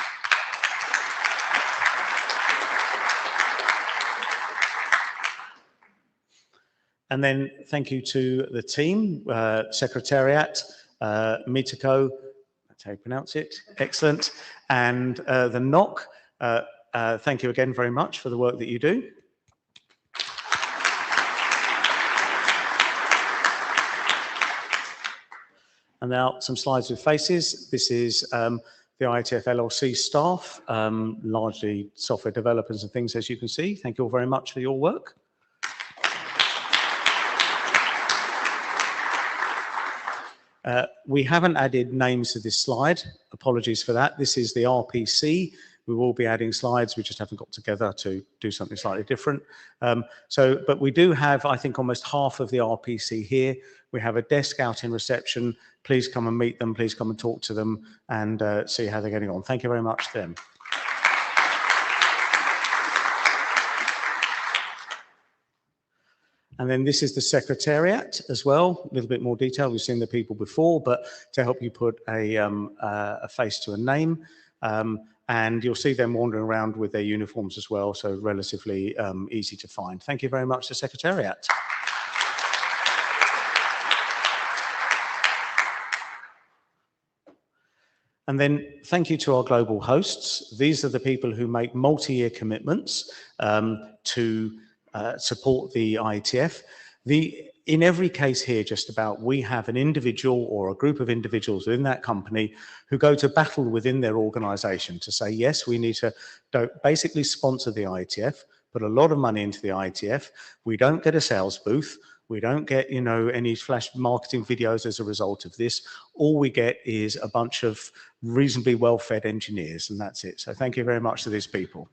And then thank you to the team, Secretariat, Mitako, that's how you pronounce it, excellent, and the NOC. Thank you again very much for the work that you do. And now some slides with faces. This is the IETF LLC staff, largely software developers and things, as you can see. Thank you all very much for your work. We haven't added names to this slide. Apologies for that. This is the RPC. We will be adding slides. We just haven't got together to do something slightly different. But we do have, I think, almost half of the RPC here. We have a desk out in reception. Please come and meet them. Please come and talk to them and see how they're getting on. Thank you very much to them. And then this is the Secretariat as well, a little bit more detail. We've seen the people before, but to help you put a face to a name. And you'll see them wandering around with their uniforms as well, so relatively easy to find. Thank you very much to Secretariat. And then thank you to our global hosts. These are the people who make multi-year commitments to support the IETF. In every case here, just about, we have an individual or a group of individuals within that company who go to battle within their organization to say, yes, we need to basically sponsor the IETF, put a lot of money into the IETF. We don't get a sales booth. We don't get, any flash marketing videos as a result of this. All we get is a bunch of reasonably well-fed engineers, and that's it. So thank you very much to these people.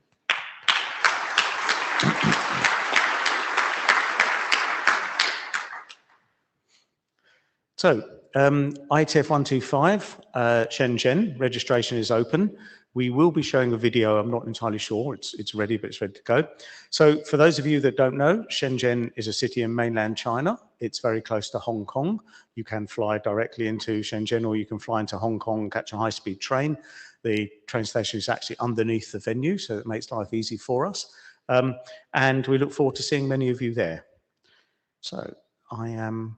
So, IETF 125, Shenzhen, registration is open. We will be showing a video, I'm not entirely sure, it's ready, but it's ready to go. So for those of you that don't know, Shenzhen is a city in mainland China. It's very close to Hong Kong. You can fly directly into Shenzhen, or you can fly into Hong Kong and catch a high-speed train. The train station is actually underneath the venue, so it makes life easy for us. And we look forward to seeing many of you there. So I am...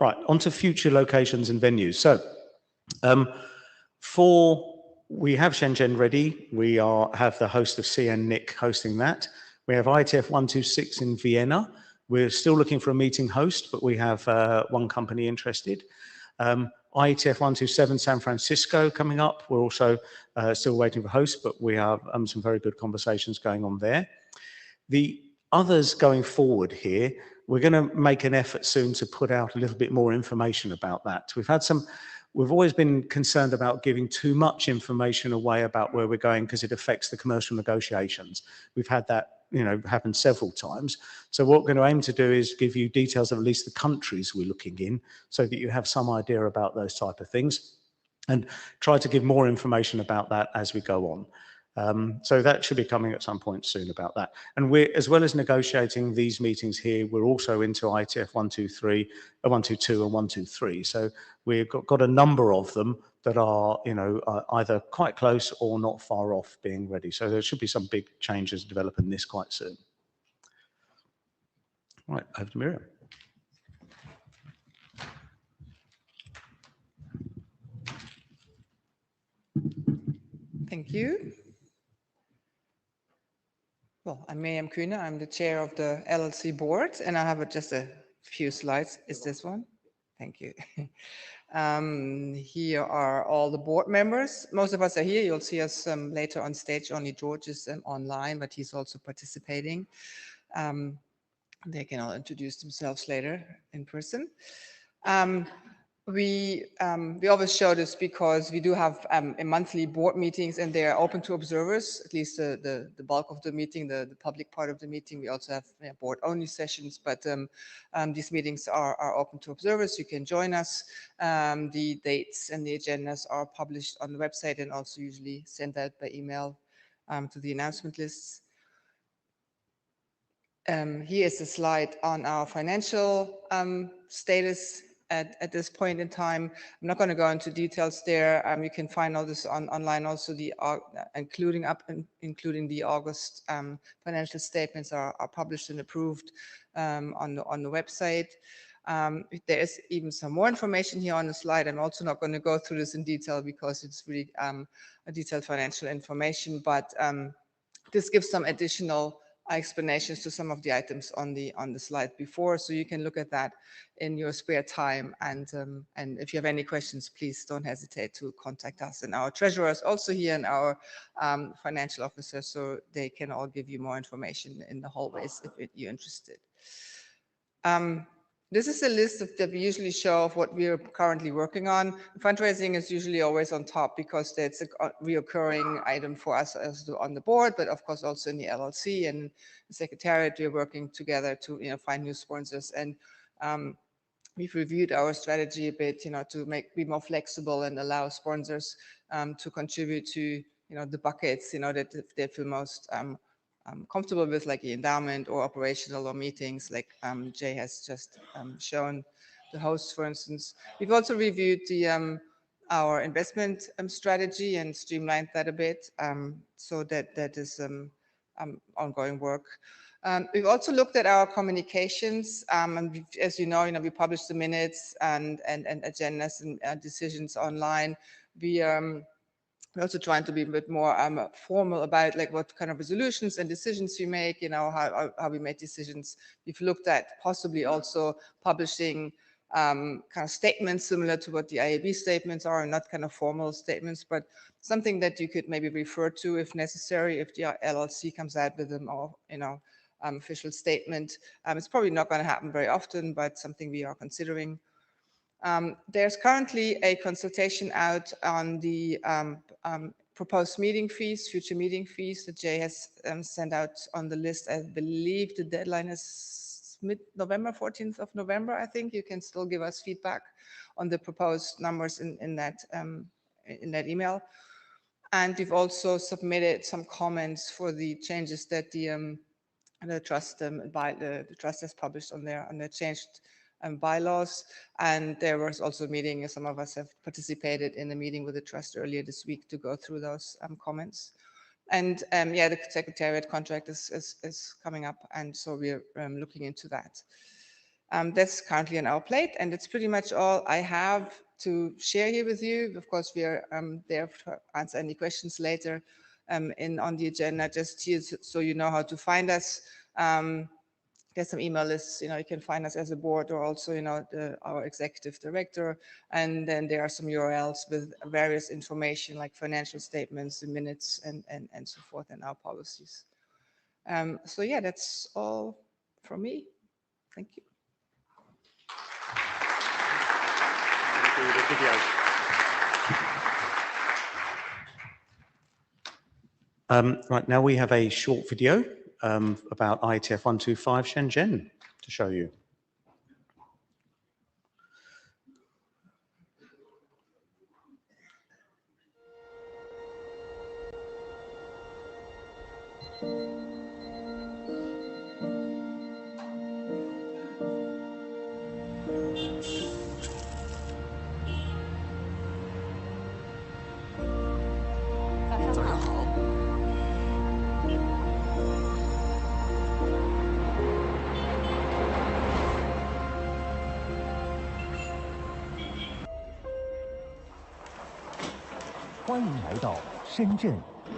right, on to future locations and venues. So we have Shenzhen ready. We have the host of CN-NIC hosting that. We have IETF 126 in Vienna. We're still looking for a meeting host, but we have one company interested. IETF 127 San Francisco coming up. We're also still waiting for hosts, but we have some very good conversations going on there. The others going forward here, we're going to make an effort soon to put out a little bit more information about that. We've always been concerned about giving too much information away about where we're going because it affects the commercial negotiations. We've had that, happen several times. So what we're going to aim to do is give you details of at least the countries we're looking in so that you have some idea about those type of things and try to give more information about that as we go on. So that should be coming at some point soon about that. And we're, as well as negotiating these meetings here, we're also into IETF 123, 122 and 123. So we've got a number of them that are, either quite close or not far off being ready. So there should be some big changes developing this quite soon. Right, over to Miriam. Thank you. Well, I'm Miriam Kühne. I'm the chair of the LLC board, and I have just a few slides. Is this one? Thank you. Here are all the board members. Most of us are here. You'll see us later on stage. Only George is online, but he's also participating. They can all introduce themselves later in person. We always show this because we do have monthly board meetings, and they are open to observers, at least the bulk of the meeting, the public part of the meeting. We also have board-only sessions, but these meetings are open to observers. You can join us. The dates and the agendas are published on the website and also usually sent out by email to the announcement lists. Here is a slide on our financial status at this point in time. I'm not going to go into details there. You can find all this online. Also, including the August financial statements are published and approved on the website. There is even some more information here on the slide. I'm also not going to go through this in detail because it's really a detailed financial information, but this gives some additional explanations to some of the items on the slide before, so you can look at that in your spare time. And if you have any questions, please don't hesitate to contact us. And our treasurer is also here, and our financial officer, so they can all give you more information in the hallways if you're interested. This is a list that we usually show of what we're currently working on. Fundraising is usually always on top because it's a reoccurring item for us as on the board, but of course also in the LLC and the secretariat. We're working together to find new sponsors, and we've reviewed our strategy a bit, to be more flexible and allow sponsors to contribute to the buckets that they feel most comfortable with, like the endowment or operational or meetings, like Jay has just shown the hosts, for instance. We've also reviewed our investment strategy and streamlined that a bit, so that is ongoing work. We've also looked at our communications, and as you know, we publish the minutes and agendas and decisions online. We're also trying to be a bit more formal about what kind of resolutions and decisions we make, how we make decisions. We've looked at possibly also publishing kind of statements similar to what the IAB statements are, and not kind of formal statements, but something that you could maybe refer to if necessary, if the LLC comes out with them, or official statement. It's probably not going to happen very often, but something we are considering. There's currently a consultation out on the proposed meeting fees, future meeting fees that Jay has sent out on the list. I believe the deadline is mid-November, 14th of November, I think. You can still give us feedback on the proposed numbers in that email. And we've also submitted some comments for the changes that the trust has published on their changed bylaws. And there was also a meeting, some of us have participated in a meeting with the trust earlier this week to go through those comments. And yeah, the secretariat contract is coming up, and so we're looking into that. That's currently on our plate, and it's pretty much all I have to share here with you. Of course, we are there to answer any questions later on the agenda, just here so you know how to find us. get some email lists. You can find us as a board, or also, our executive director. And then there are some URLs with various information like financial statements, the minutes, and so forth, and our policies. So yeah, that's all from me. Thank you. Right, now we have a short video about IETF 125 Shenzhen to show you.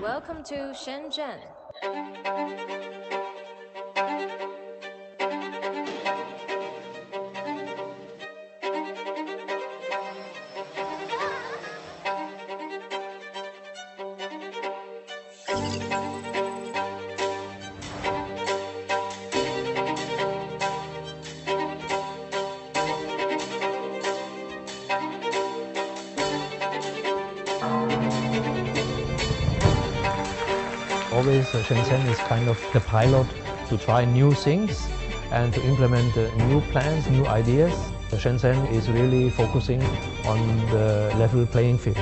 Welcome to Shenzhen. Always Shenzhen is kind of the pilot to try new things and to implement new plans, new ideas. Shenzhen is really focusing on the level playing field.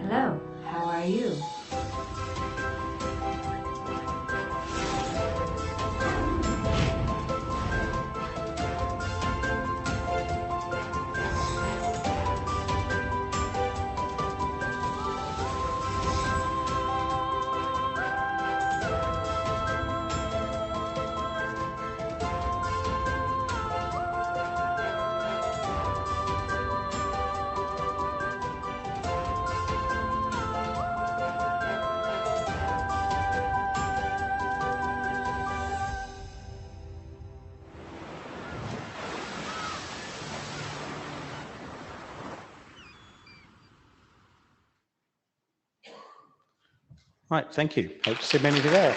Hello, how are you? Right, thank you. Hope to see many of you there.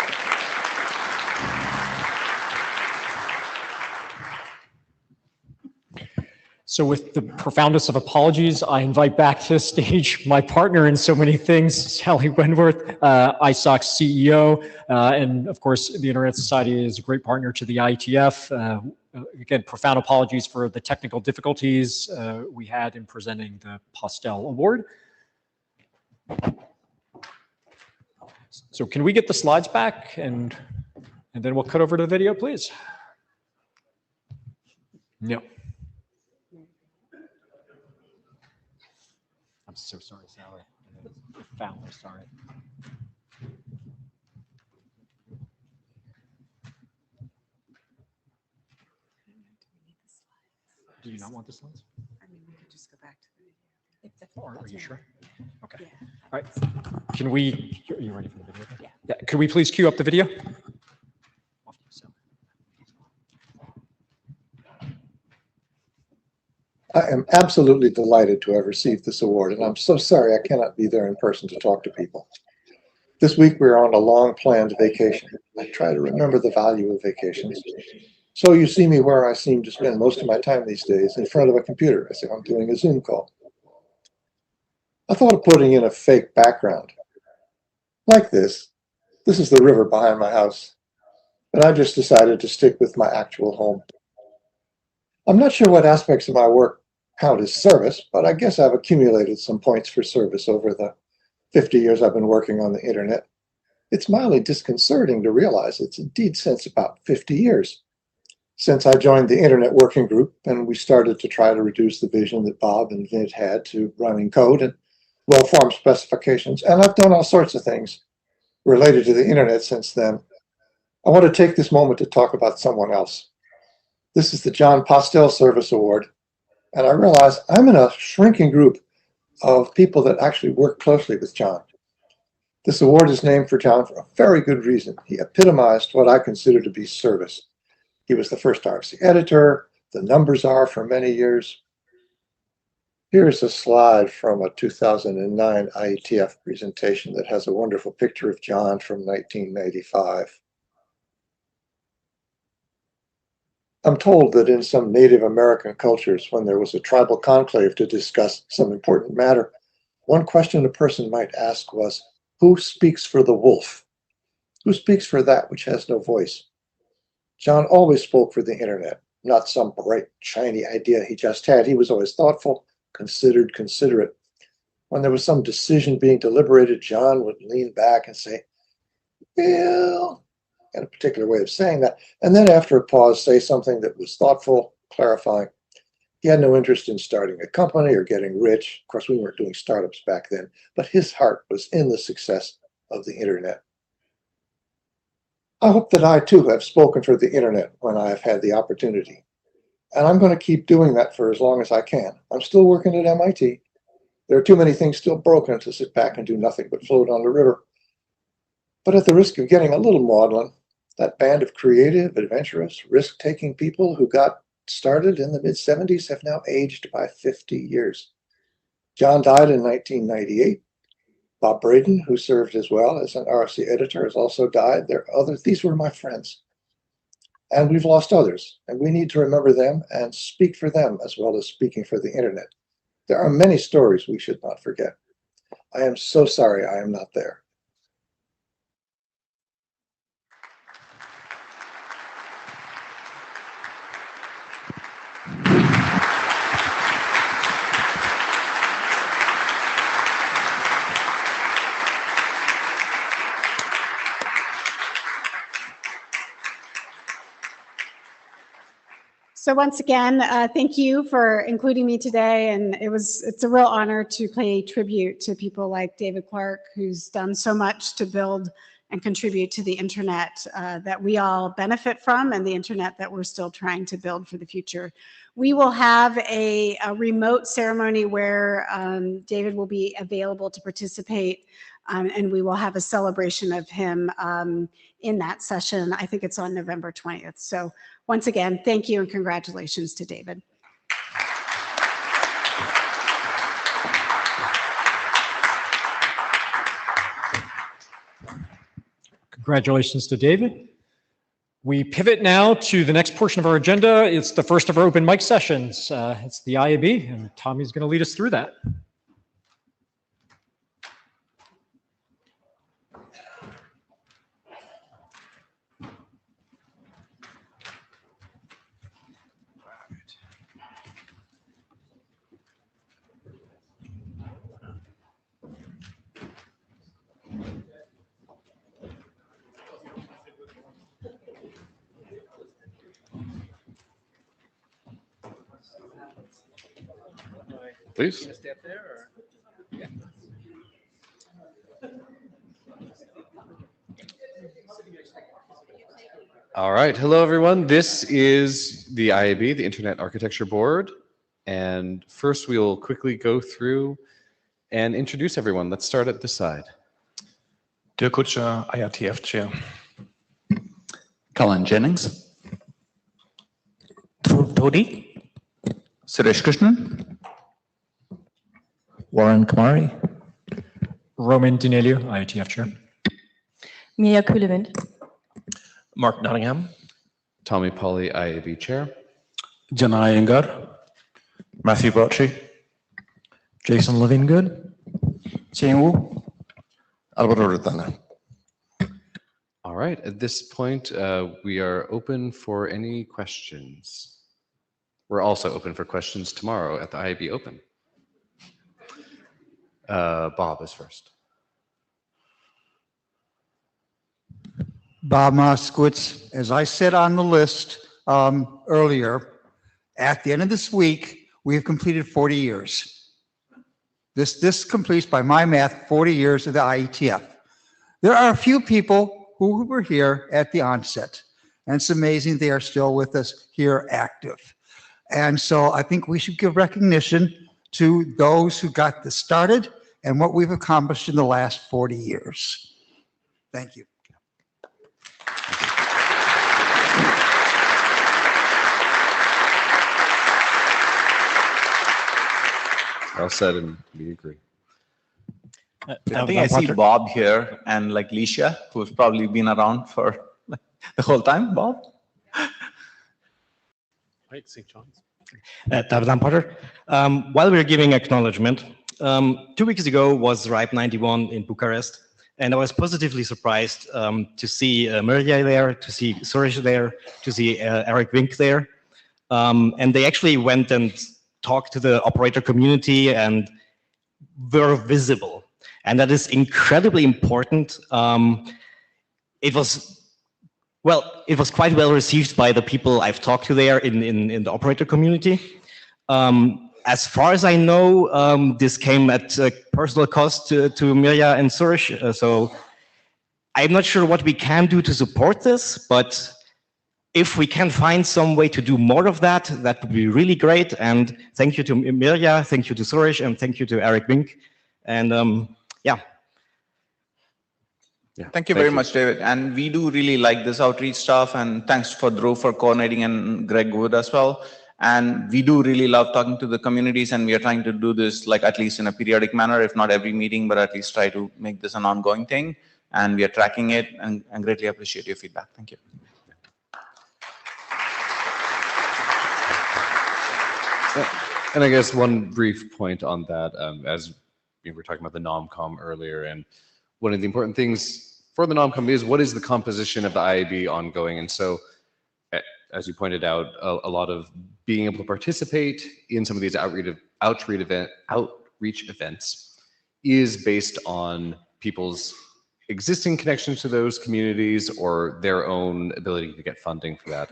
So with the profoundest of apologies, I invite back to the stage my partner in so many things, Sally Wentworth, ISOC's CEO, and of course, the Internet Society is a great partner to the IETF. Again, profound apologies for the technical difficulties we had in presenting the Postel Award. So can we get the slides back and then we'll cut over to the video, please? No. I'm so sorry, Sally. Profoundly sorry. Do you not want the slides? I mean, we could just go back to the video. Or are you sure? Okay. All right. Can we, are you ready for the video? Yeah. Could we please queue up the video? I am absolutely delighted to have received this award, and I'm so sorry I cannot be there in person to talk to people. This week we're on a long-planned vacation. I try to remember the value of vacations. So you see me where I seem to spend most of my time these days, in front of a computer, as if I'm doing a Zoom call. I thought of putting in a fake background. Like this. This is the river behind my house. But I just decided to stick with my actual home. I'm not sure what aspects of my work count as service, but I guess I've accumulated some points for service over the 50 years I've been working on the internet. It's mildly disconcerting to realize it's indeed since about 50 years. Since I joined the Internet Working Group and we started to try to reduce the vision that Bob and Vint had to running code and well-formed specifications, and I've done all sorts of things related to the internet since then. I want to take this moment to talk about someone else. This is the John Postel Service Award, and I realize I'm in a shrinking group of people that actually work closely with John. This award is named for John for a very good reason. He epitomized what I consider to be service. He was the first RFC editor, the numbers are for many years. Here's a slide from a 2009 IETF presentation that has a wonderful picture of John from 1985. I'm told that in some Native American cultures, when there was a tribal conclave to discuss some important matter, one question a person might ask was, who speaks for the wolf? Who speaks for that which has no voice? John always spoke for the internet, not some bright, shiny idea he just had. He was always thoughtful, considered, considerate. When there was some decision being deliberated, John would lean back and say, well, and a particular way of saying that, and then after a pause, say something that was thoughtful, clarifying. He had no interest in starting a company or getting rich. Of course, we weren't doing startups back then, but his heart was in the success of the internet. I hope that I too have spoken for the internet when I have had the opportunity. And I'm going to keep doing that for as long as I can. I'm still working at MIT. There are too many things still broken to sit back and do nothing but float on the river. But at the risk of getting a little maudlin, that band of creative, adventurous, risk-taking people who got started in the mid-70s have now aged by 50 years. John died in 1998. Bob Braden, who served as well as an RFC editor, has also died. There are others. These were my friends. And we've lost others, and we need to remember them and speak for them as well as speaking for the internet. There are many stories we should not forget. I am so sorry I am not there. So once again, thank you for including me today. And it's a real honor to pay tribute to people like David Clark, who's done so much to build and contribute to the internet that we all benefit from and the internet that we're still trying to build for the future. We will have a remote ceremony where David will be available to participate, and we will have a celebration of him in that session. I think it's on November 20th. So once again, thank you and congratulations to David. Congratulations to David. We pivot now to the next portion of our agenda. It's the first of our open mic sessions. It's the IAB, and Tommy's going to lead us through that. Please. All right. Hello, everyone. This is the IAB, the Internet Architecture Board. And first, we'll quickly go through and introduce everyone. Let's start at this side. Dirk Kutscher, IETF Chair. Colin Jennings. Todi. Suresh Krishnan. Warren Kamari. Roman Dinelio, IETF Chair. Mia Kulewind. Mark Nottingham. Tommy Pauly, IAB Chair. Janai Iyengar. Matthew Bocci. Jason Levin-Good. Cheng Wu. Alvaro Rutana. All right. At this point, we are open for any questions. We're also open for questions tomorrow at the IAB Open. Bob is first. Bob Moskowitz. As I said on the list earlier, at the end of this week, we have completed 40 years. This completes, by my math, 40 years of the IETF. There are a few people who were here at the onset, and it's amazing they are still with us here active. And so I think we should give recognition to those who got this started and what we've accomplished in the last 40 years. Thank you. Well said, and we agree. I think I see Bob here and like Leisha, who's probably been around for the whole time. Bob? Right, St. John's. David Potter. While we're giving acknowledgement, 2 weeks ago was RIPE 91 in Bucharest, and I was positively surprised to see Mirja there, to see Suresh there, to see Eric Wink there. And they actually went and talked to the operator community and were visible. And that is incredibly important. It was quite well received by the people I've talked to there in the operator community. As far as I know, this came at personal cost to Mirja and Suresh. So I'm not sure what we can do to support this, but if we can find some way to do more of that, that would be really great. And thank you to Mirja, thank you to Suresh, and thank you to Eric Wink. And yeah. Thank you very much, David. And we do really like this outreach stuff. And thanks for Drew for coordinating and Greg Wood as well. And we do really love talking to the communities, and we are trying to do this like at least in a periodic manner, if not every meeting, but at least try to make this an ongoing thing. And we are tracking it and greatly appreciate your feedback. Thank you. And I guess one brief point on that, as we were talking about the NOMCOM earlier, and one of the important things for the NOMCOM is what is the composition of the IAB ongoing. And so, as you pointed out, a lot of being able to participate in some of these outreach events is based on people's existing connections to those communities or their own ability to get funding for that.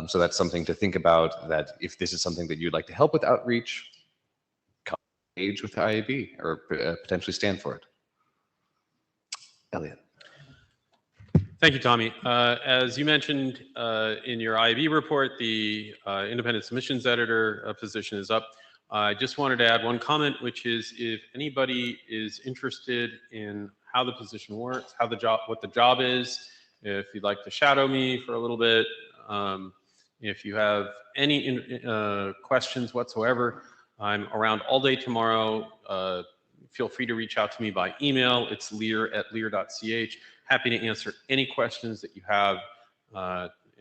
So that's something to think about, that if this is something that you'd like to help with outreach, come engage with the IAB or potentially stand for it. Elliot. Thank you, Tommy. As you mentioned in your IAB report, the independent submissions editor position is up. I just wanted to add one comment, which is if anybody is interested in how the position works, what the job is, if you'd like to shadow me for a little bit, if you have any questions whatsoever, I'm around all day tomorrow. Feel free to reach out to me by email. It's lear@lear.ch. Happy to answer any questions that you have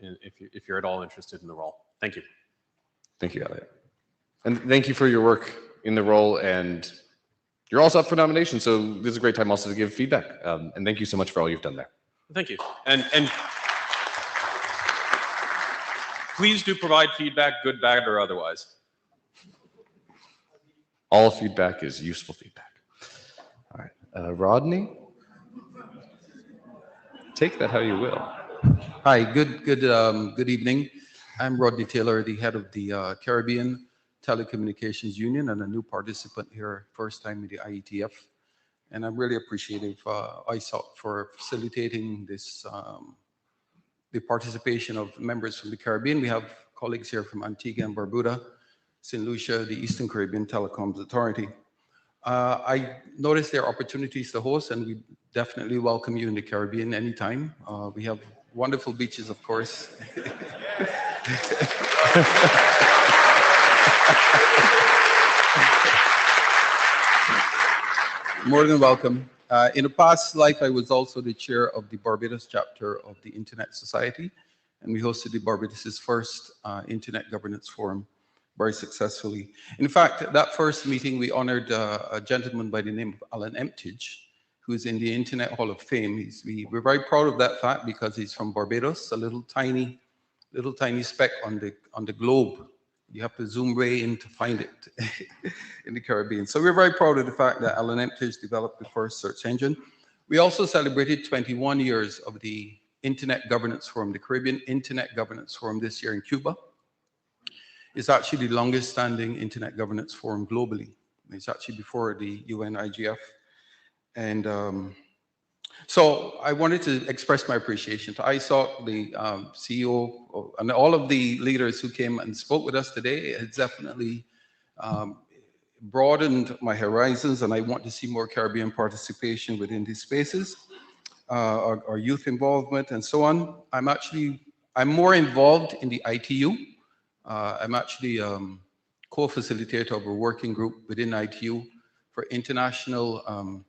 if you're at all interested in the role. Thank you. Thank you, Elliot. And thank you for your work in the role. And you're also up for nomination, so this is a great time also to give feedback. And thank you so much for all you've done there. Thank you. And please do provide feedback, good, bad, or otherwise. All feedback is useful feedback. All right, Rodney, take that how you will. Hi, good evening. I'm Rodney Taylor, the head of the Caribbean Telecommunications Union and a new participant here, first time in the IETF. And I'm really appreciative, ISOC, for facilitating this, the participation of members from the Caribbean. We have colleagues here from Antigua and Barbuda, St. Lucia, the Eastern Caribbean Telecoms Authority. I noticed there are opportunities to host, and we definitely welcome you in the Caribbean anytime. We have wonderful beaches, of course. More than welcome. In a past life, I was also the chair of the Barbados chapter of the Internet Society, and we hosted the Barbados' first Internet Governance Forum very successfully. In fact, that first meeting, we honored a gentleman by the name of Alan Emptage, who is in the Internet Hall of Fame. We're very proud of that fact because he's from Barbados, a little tiny speck on the globe. You have to zoom way in to find it in the Caribbean. So we're very proud of the fact that Alan Emptage developed the first search engine. We also celebrated 21 years of the Internet Governance Forum, the Caribbean Internet Governance Forum this year in Cuba. It's actually the longest standing Internet Governance Forum globally. It's actually before the UN IGF. And so I wanted to express my appreciation to ISOC, the CEO, and all of the leaders who came and spoke with us today. It's definitely broadened my horizons, and I want to see more Caribbean participation within these spaces, our youth involvement and so on. I'm more involved in the ITU. I'm actually co-facilitator of a working group within ITU for international,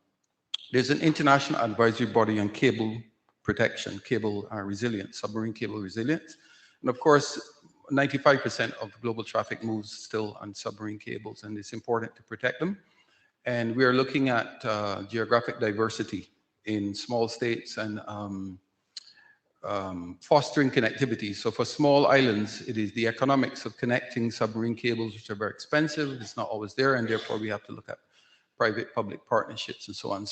there's an international advisory body on cable protection, cable resilience, submarine cable resilience. And of course, 95% of global traffic moves still on submarine cables, and it's important to protect them. And we are looking at geographic diversity in small states and fostering connectivity. So for small islands, it is the economics of connecting submarine cables, which are very expensive. It's not always there, and therefore we have to look at private-public partnerships and so on.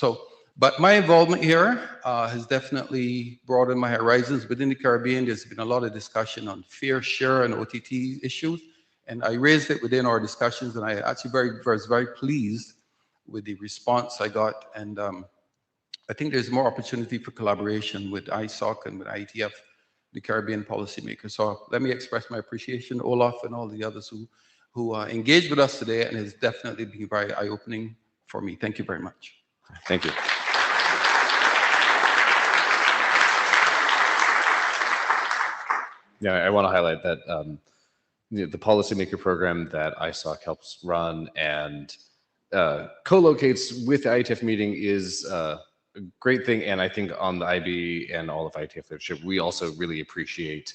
But my involvement here has definitely broadened my horizons. Within the Caribbean, there's been a lot of discussion on fair share and OTT issues, and I raised it within our discussions, and I actually was very pleased with the response I got. And I think there's more opportunity for collaboration with ISOC and with IETF, the Caribbean policymakers. So let me express my appreciation, Olaf and all the others who engaged with us today, and it's definitely been very eye-opening for me. Thank you very much. Thank you. Yeah, I want to highlight that the policymaker program that ISOC helps run and co-locates with the IETF meeting is a great thing. And I think on the IB and all of IETF leadership, we also really appreciate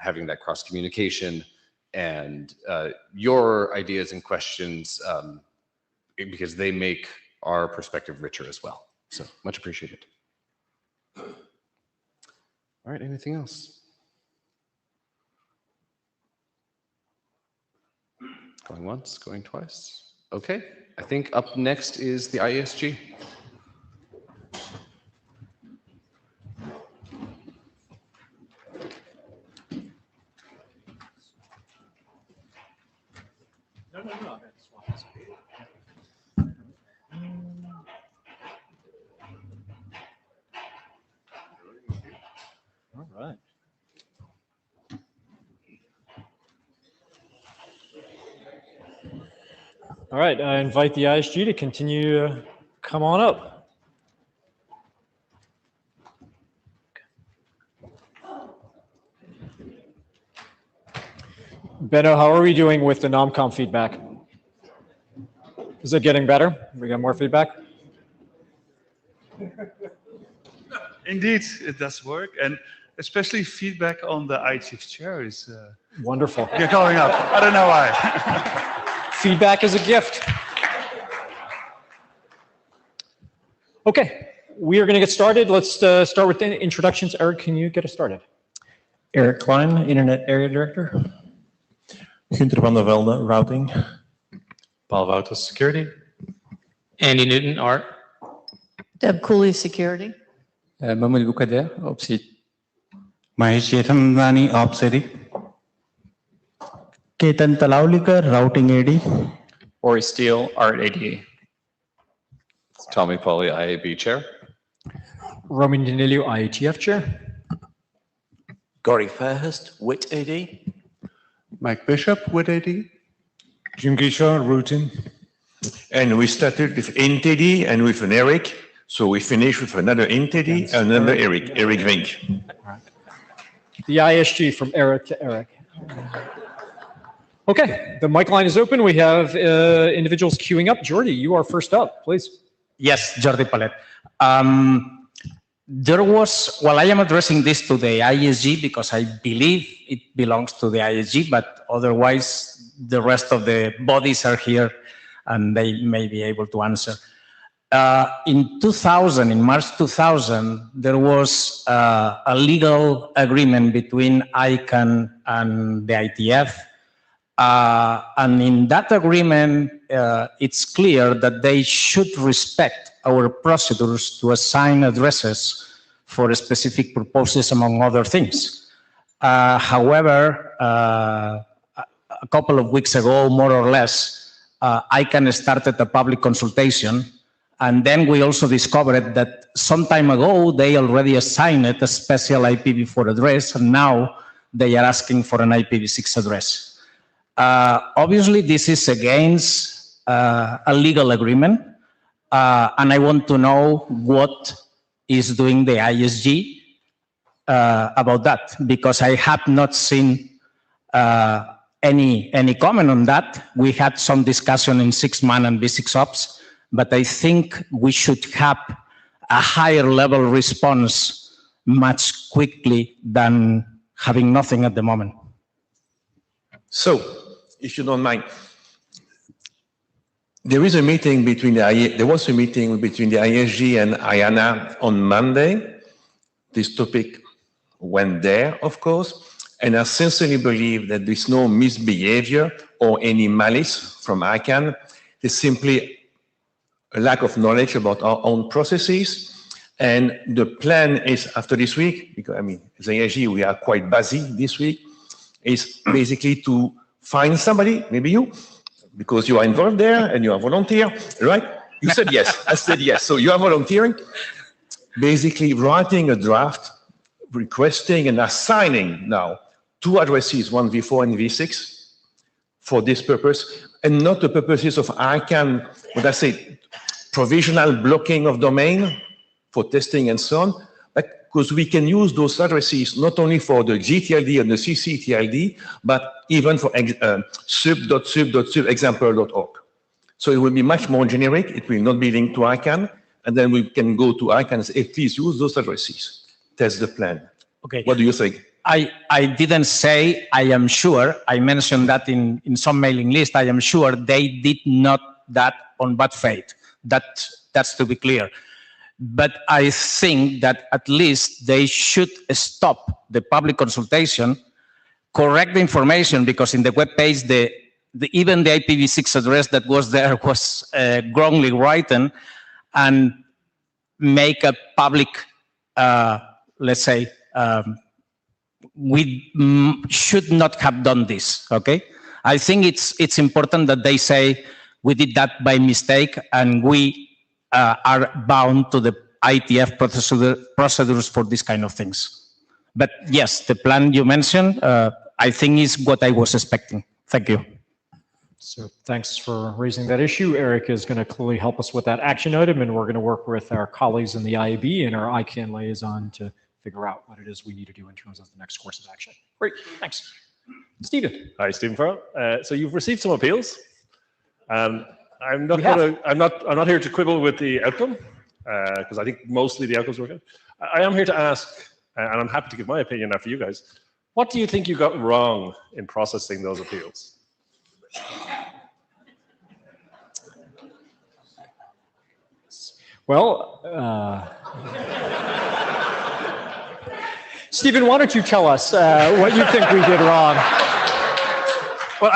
having that cross communication and your ideas and questions because they make our perspective richer as well. So much appreciated. All right, anything else? Going once, going twice. Okay, I think up next is the IESG. No. All right. All right, I invite the ISG to continue. Come on up. Benno, how are we doing with the NomCom feedback? Is it getting better? We got more feedback? Indeed, it does work. And especially feedback on the IETF chair is wonderful. You're going up. I don't know why. Feedback is a gift. Okay, we are going to get started. Let's start with the introductions. Eric, can you get us started? Eric Klein, Internet Area Director. Gunther van der Velde, Routing. Paul Wouters, Security. Andy Newton, Art. Deb Cooley, Security. Mohamed Boukader, OPSI. Mahesh Jethamdani, OPSI. Ketan Talaulikar, Routing AD. Ori Steele, Art AD. Tommy Pauly, IAB Chair. Roman Danilou, IETF Chair. Gori Fairhurst, WIT AD. Mike Bishop, WIT AD. Jim Gishon, Routing. And we started with INTD and with an Eric. So we finish with another INTD and another Eric Vink. The ISG from Eric to Eric. Okay, the mic line is open. We have individuals queuing up. Jordi, you are first up, please. Yes, Jordi Palet. I am addressing this to the ISG because I believe it belongs to the ISG, but otherwise the rest of the bodies are here and they may be able to answer. In March 2000, there was a legal agreement between ICANN and the IETF. And in that agreement, it's clear that they should respect our procedures to assign addresses for specific purposes, among other things. However, a couple of weeks ago, more or less, ICANN started a public consultation, and then we also discovered that some time ago, they already assigned it a special IPv4 address, and now they are asking for an IPv6 address. Obviously, this is against a legal agreement, and I want to know what is doing the ISG about that, because I have not seen any comment on that. We had some discussion in 6-man and V6 Ops, but I think we should have a higher level response much quickly than having nothing at the moment. So, if you don't mind, there was a meeting between the ISG and IANA on Monday. This topic went there, of course, and I sincerely believe that there's no misbehavior or any malice from ICANN. There's simply a lack of knowledge about our own processes. And the plan is, after this week, because I mean, as ISG, we are quite busy this week, is basically to find somebody, maybe you, because you are involved there and you are volunteer, right? You said yes, I said yes. So you are volunteering, basically writing a draft, requesting and assigning now 2 addresses, one V4 and V6, for this purpose, and not the purposes of ICANN, what I say, provisional blocking of domain for testing and so on, but because we can use those addresses not only for the GTLD and the CCTLD, but even for sub.sub.sub.example.org. So it will be much more generic. It will not be linked to ICANN, and then we can go to ICANN and say, please use those addresses. That's the plan. Okay. What do you think? I didn't say I am sure. I mentioned that in some mailing list. I am sure they did not that on bad faith. That's to be clear. But I think that at least they should stop the public consultation, correct the information, because in the web page, even the IPv6 address that was there was wrongly written, and make a public, let's say, we should not have done this, okay? I think it's important that they say we did that by mistake, and we are bound to the IETF procedures for these kind of things. But yes, the plan you mentioned, I think is what I was expecting. Thank you. So thanks for raising that issue. Eric is going to clearly help us with that action item, and we're going to work with our colleagues in the IAB and our ICANN liaison to figure out what it is we need to do in terms of the next course of action. Great, thanks. Stephen. Hi, Stephen Farrell. So you've received some appeals. I'm not here to quibble with the outcome, because I think mostly the outcomes were good. I am here to ask, and I'm happy to give my opinion after you guys, what do you think you got wrong in processing those appeals? Well, Stephen, why don't you tell us what you think we did wrong? Well,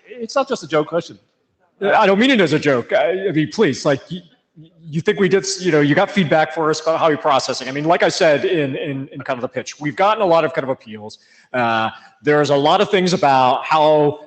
it's not just a joke question. I don't mean it as a joke. I mean, please, like, you think we did, you got feedback for us about how you're processing. I mean, like I said in kind of the pitch, we've gotten a lot of kind of appeals. There's a lot of things about how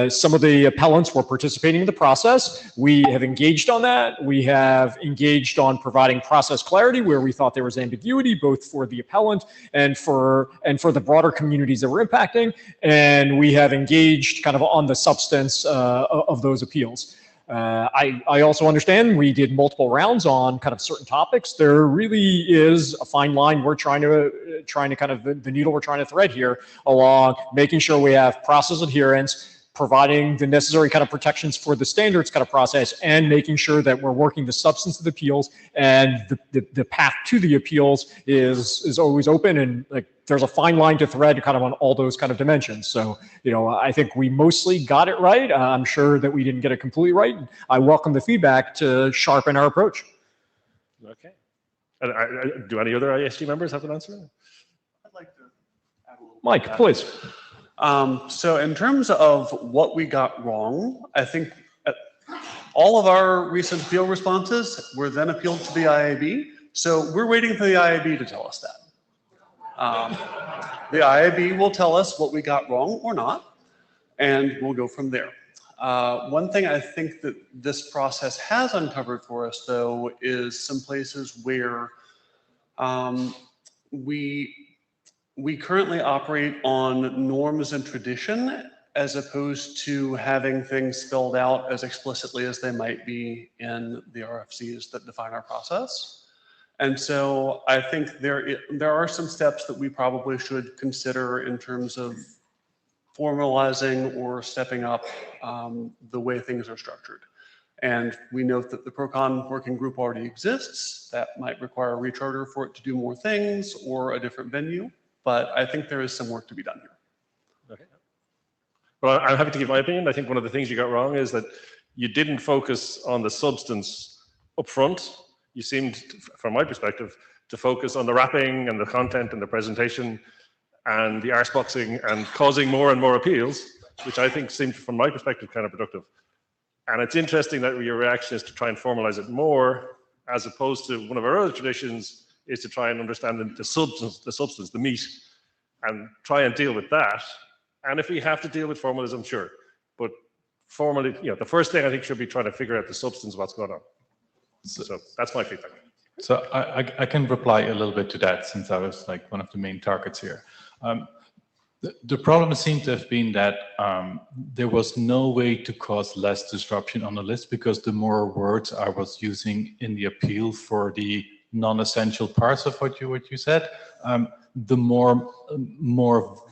some of the appellants were participating in the process. We have engaged on that. We have engaged on providing process clarity where we thought there was ambiguity, both for the appellant and for the broader communities that we're impacting. And we have engaged kind of on the substance of those appeals. I also understand we did multiple rounds on kind of certain topics. There really is a fine line we're trying to kind of the needle we're trying to thread here along making sure we have process adherence, providing the necessary kind of protections for the standards kind of process, and making sure that we're working the substance of the appeals, and the path to the appeals is always open, and like there's a fine line to thread kind of on all those kind of dimensions. So, I think we mostly got it right. I'm sure that we didn't get it completely right. I welcome the feedback to sharpen our approach. Okay. Do any other ISG members have an answer? I'd like to add a little. Mike, please. So in terms of what we got wrong, I think all of our recent appeal responses were then appealed to the IAB. So we're waiting for the IAB to tell us that. The IAB will tell us what we got wrong or not, and we'll go from there. One thing I think that this process has uncovered for us, though, is some places where we currently operate on norms and tradition as opposed to having things spelled out as explicitly as they might be in the RFCs that define our process. And so I think there are some steps that we probably should consider in terms of formalizing or stepping up the way things are structured. And we note that the ProCon working group already exists. That might require a recharter for it to do more things or a different venue, but I think there is some work to be done here. Okay. Well, I'm happy to give my opinion. I think one of the things you got wrong is that you didn't focus on the substance up front. You seemed, from my perspective, to focus on the wrapping and the content and the presentation and the arse boxing and causing more and more appeals, which I think seemed, from my perspective, counterproductive. And it's interesting that your reaction is to try and formalize it more, as opposed to one of our other traditions is to try and understand the substance, the meat, and try and deal with that. And if we have to deal with formalism, sure. But formally, the first thing I think should be trying to figure out the substance of what's going on. So that's my feedback. So I can reply a little bit to that, since I was like one of the main targets here. The problem seemed to have been that there was no way to cause less disruption on the list, because the more words I was using in the appeal for the non-essential parts of what you said, the more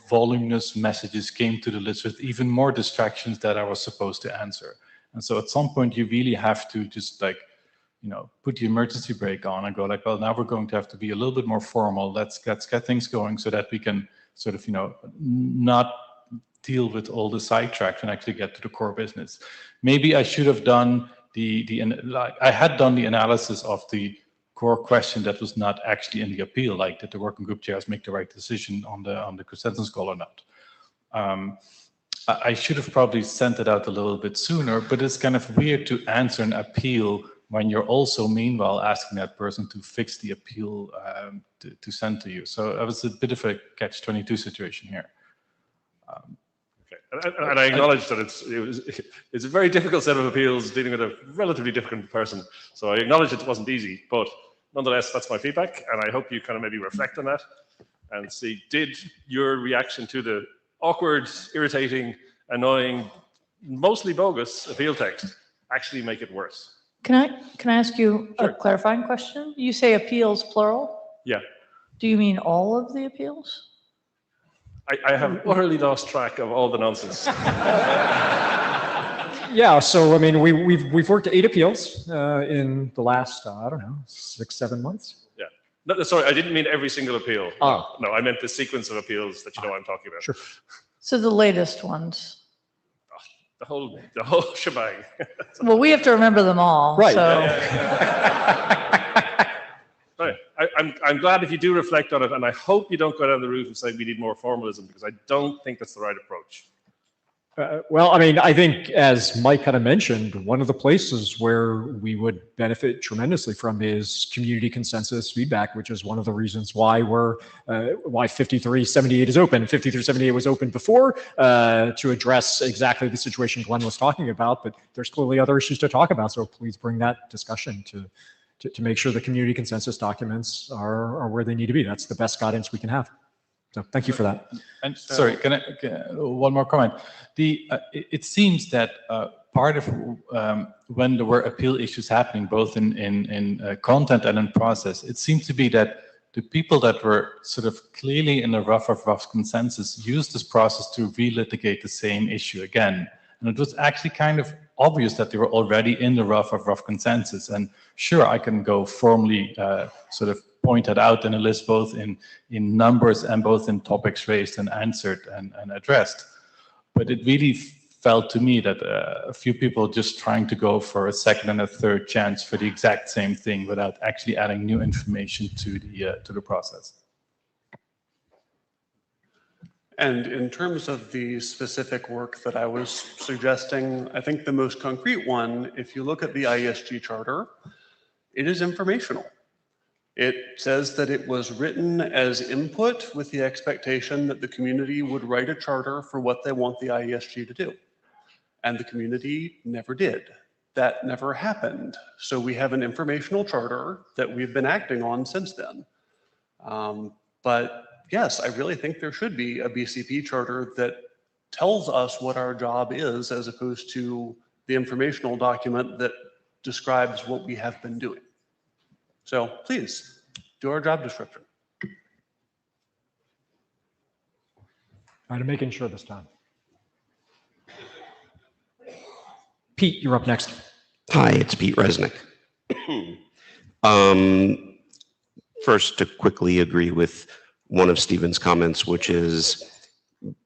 voluminous messages came to the list with even more distractions that I was supposed to answer. And so at some point you really have to just put the emergency brake on and go like, well, now we're going to have to be a little bit more formal. Let's get things going so that we can sort of, not deal with all the sidetracks and actually get to the core business. Maybe I should have done I had done the analysis of the core question that was not actually in the appeal, like did the working group chairs make the right decision on the consensus call or not. I should have probably sent it out a little bit sooner, but it's kind of weird to answer an appeal when you're also meanwhile asking that person to fix the appeal to send to you. So it was a bit of a catch-22 situation here. Okay. And I acknowledge that it's a very difficult set of appeals dealing with a relatively difficult person. So I acknowledge it wasn't easy, but nonetheless, that's my feedback. And I hope you kind of maybe reflect on that and see, did your reaction to the awkward, irritating, annoying, mostly bogus appeal text actually make it worse? Can I ask you a clarifying question? You say appeals plural? Yeah. Do you mean all of the appeals? I have utterly lost track of all the nonsense. Yeah, so I mean, we've worked 8 appeals in the last, I don't know, 6-7 months. Yeah. No, sorry, I didn't mean every single appeal. Oh. No, I meant the sequence of appeals that I'm talking about. Sure. So the latest ones. The whole shebang. Well, we have to remember them all. Right. So. Right. I'm glad if you do reflect on it, and I hope you don't go down the route and say we need more formalism, because I don't think that's the right approach. Well, I mean, I think, as Mike kind of mentioned, one of the places where we would benefit tremendously from is community consensus feedback, which is one of the reasons why why 5378 is open. 5378 was open before to address exactly the situation Glenn was talking about, but there's clearly other issues to talk about. So please bring that discussion to make sure the community consensus documents are where they need to be. That's the best guidance we can have. So thank you for that. And sorry, can I one more comment? It seems that part of when there were appeal issues happening, both in content and in process, it seems to be that the people that were sort of clearly in a rough consensus used this process to relitigate the same issue again. And it was actually kind of obvious that they were already in the rough consensus. And sure, I can go formally sort of point that out in a list, both in numbers and both in topics raised and answered and addressed. But it really felt to me that a few people just trying to go for a second and a third chance for the exact same thing without actually adding new information to the process. And in terms of the specific work that I was suggesting, I think the most concrete one, if you look at the IESG charter, it is informational. It says that it was written as input with the expectation that the community would write a charter for what they want the IESG to do. And the community never did. That never happened. So we have an informational charter that we've been acting on since then. But yes, I really think there should be a BCP charter that tells us what our job is as opposed to the informational document that describes what we have been doing. So please do our job description. I'm making sure this time. Pete, you're up next. Hi, it's Pete Resnick. First, to quickly agree with one of Stephen's comments, which is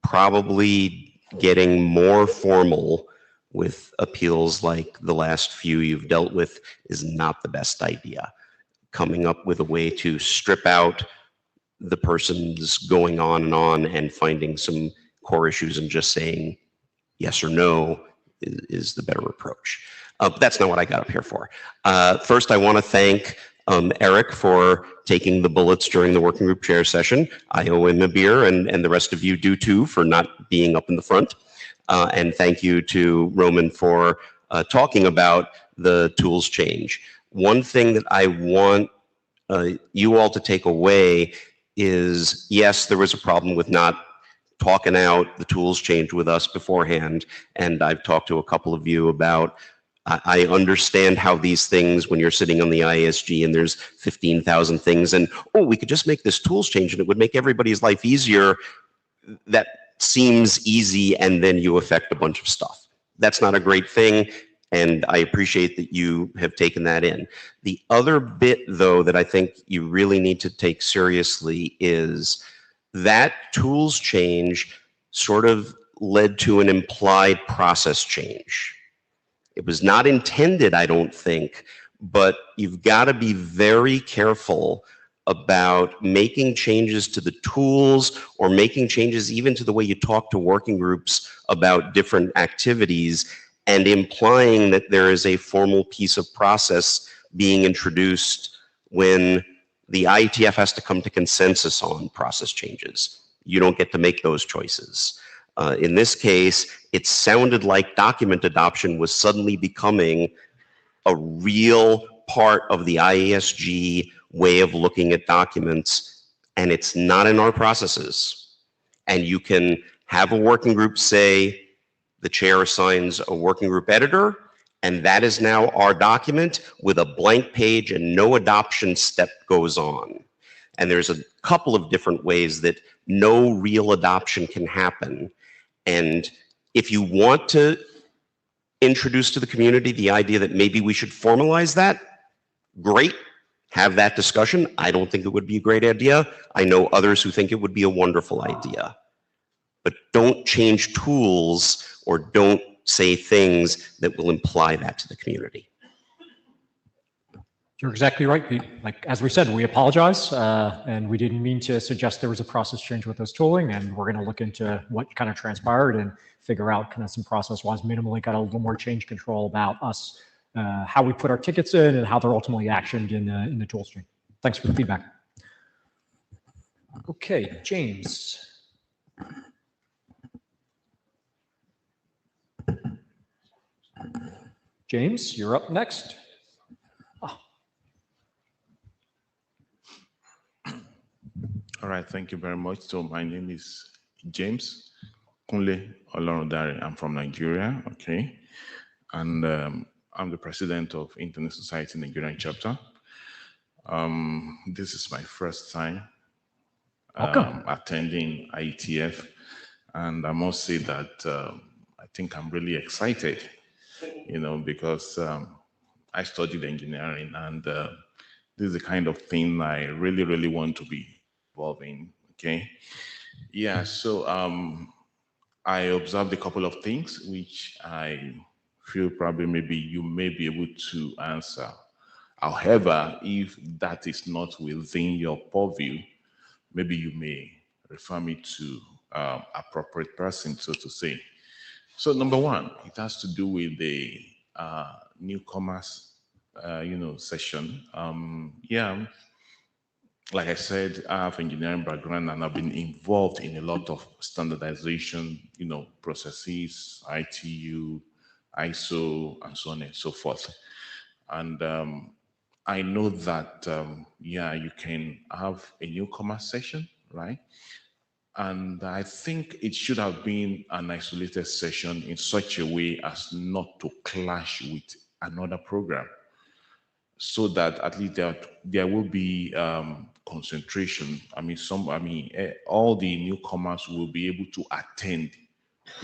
probably getting more formal with appeals like the last few you've dealt with is not the best idea. Coming up with a way to strip out the person's going on and finding some core issues and just saying yes or no is the better approach. But that's not what I got up here for. First, I want to thank Eric for taking the bullets during the working group chair session. I owe him a beer, and the rest of you do too for not being up in the front. And thank you to Roman for talking about the tools change. One thing that I want you all to take away is, yes, there was a problem with not talking out the tools change with us beforehand. And I've talked to a couple of you about, I understand how these things, when you're sitting on the ISG and there's 15,000 things and, oh, we could just make this tools change and it would make everybody's life easier. That seems easy, and then you affect a bunch of stuff. That's not a great thing, and I appreciate that you have taken that in. The other bit, though, that I think you really need to take seriously is that tools change sort of led to an implied process change. It was not intended, I don't think, but you've got to be very careful about making changes to the tools or making changes even to the way you talk to working groups about different activities and implying that there is a formal piece of process being introduced when the IETF has to come to consensus on process changes. You don't get to make those choices. In this case, it sounded like document adoption was suddenly becoming a real part of the IESG way of looking at documents, and it's not in our processes. And you can have a working group say the chair assigns a working group editor, and that is now our document with a blank page and no adoption step goes on. And there's a couple of different ways that no real adoption can happen. And if you want to introduce to the community the idea that maybe we should formalize that, great, have that discussion. I don't think it would be a great idea. I know others who think it would be a wonderful idea. But don't change tools or don't say things that will imply that to the community. You're exactly right, Pete. Like, as we said, we apologize, and we didn't mean to suggest there was a process change with this tooling, and we're going to look into what kind of transpired and figure out kind of some process-wise, minimally got a little more change control about us, how we put our tickets in and how they're ultimately actioned in the tool stream. Thanks for the feedback. Okay, James. James, you're up next. All right, thank you very much. So my name is James Kunle Olorundare. I'm from Nigeria, okay? And I'm the president of Internet Society Nigerian chapter. This is my first time attending IETF. And I must say that I think I'm really excited, you know, because I studied engineering and this is the kind of thing I really, really want to be involving, okay? Yeah, so I observed a couple of things which I feel probably maybe you may be able to answer. However, if that is not within your purview, maybe you may refer me to appropriate person, so to say. So number one, it has to do with the newcomers, you know, session. Yeah, like I said, I have engineering background and I've been involved in a lot of standardization, processes, ITU, ISO, and so on and so forth. And I know that, you can have a newcomer session, right? And I think it should have been an isolated session in such a way as not to clash with another program, so that at least there will be concentration. All the newcomers will be able to attend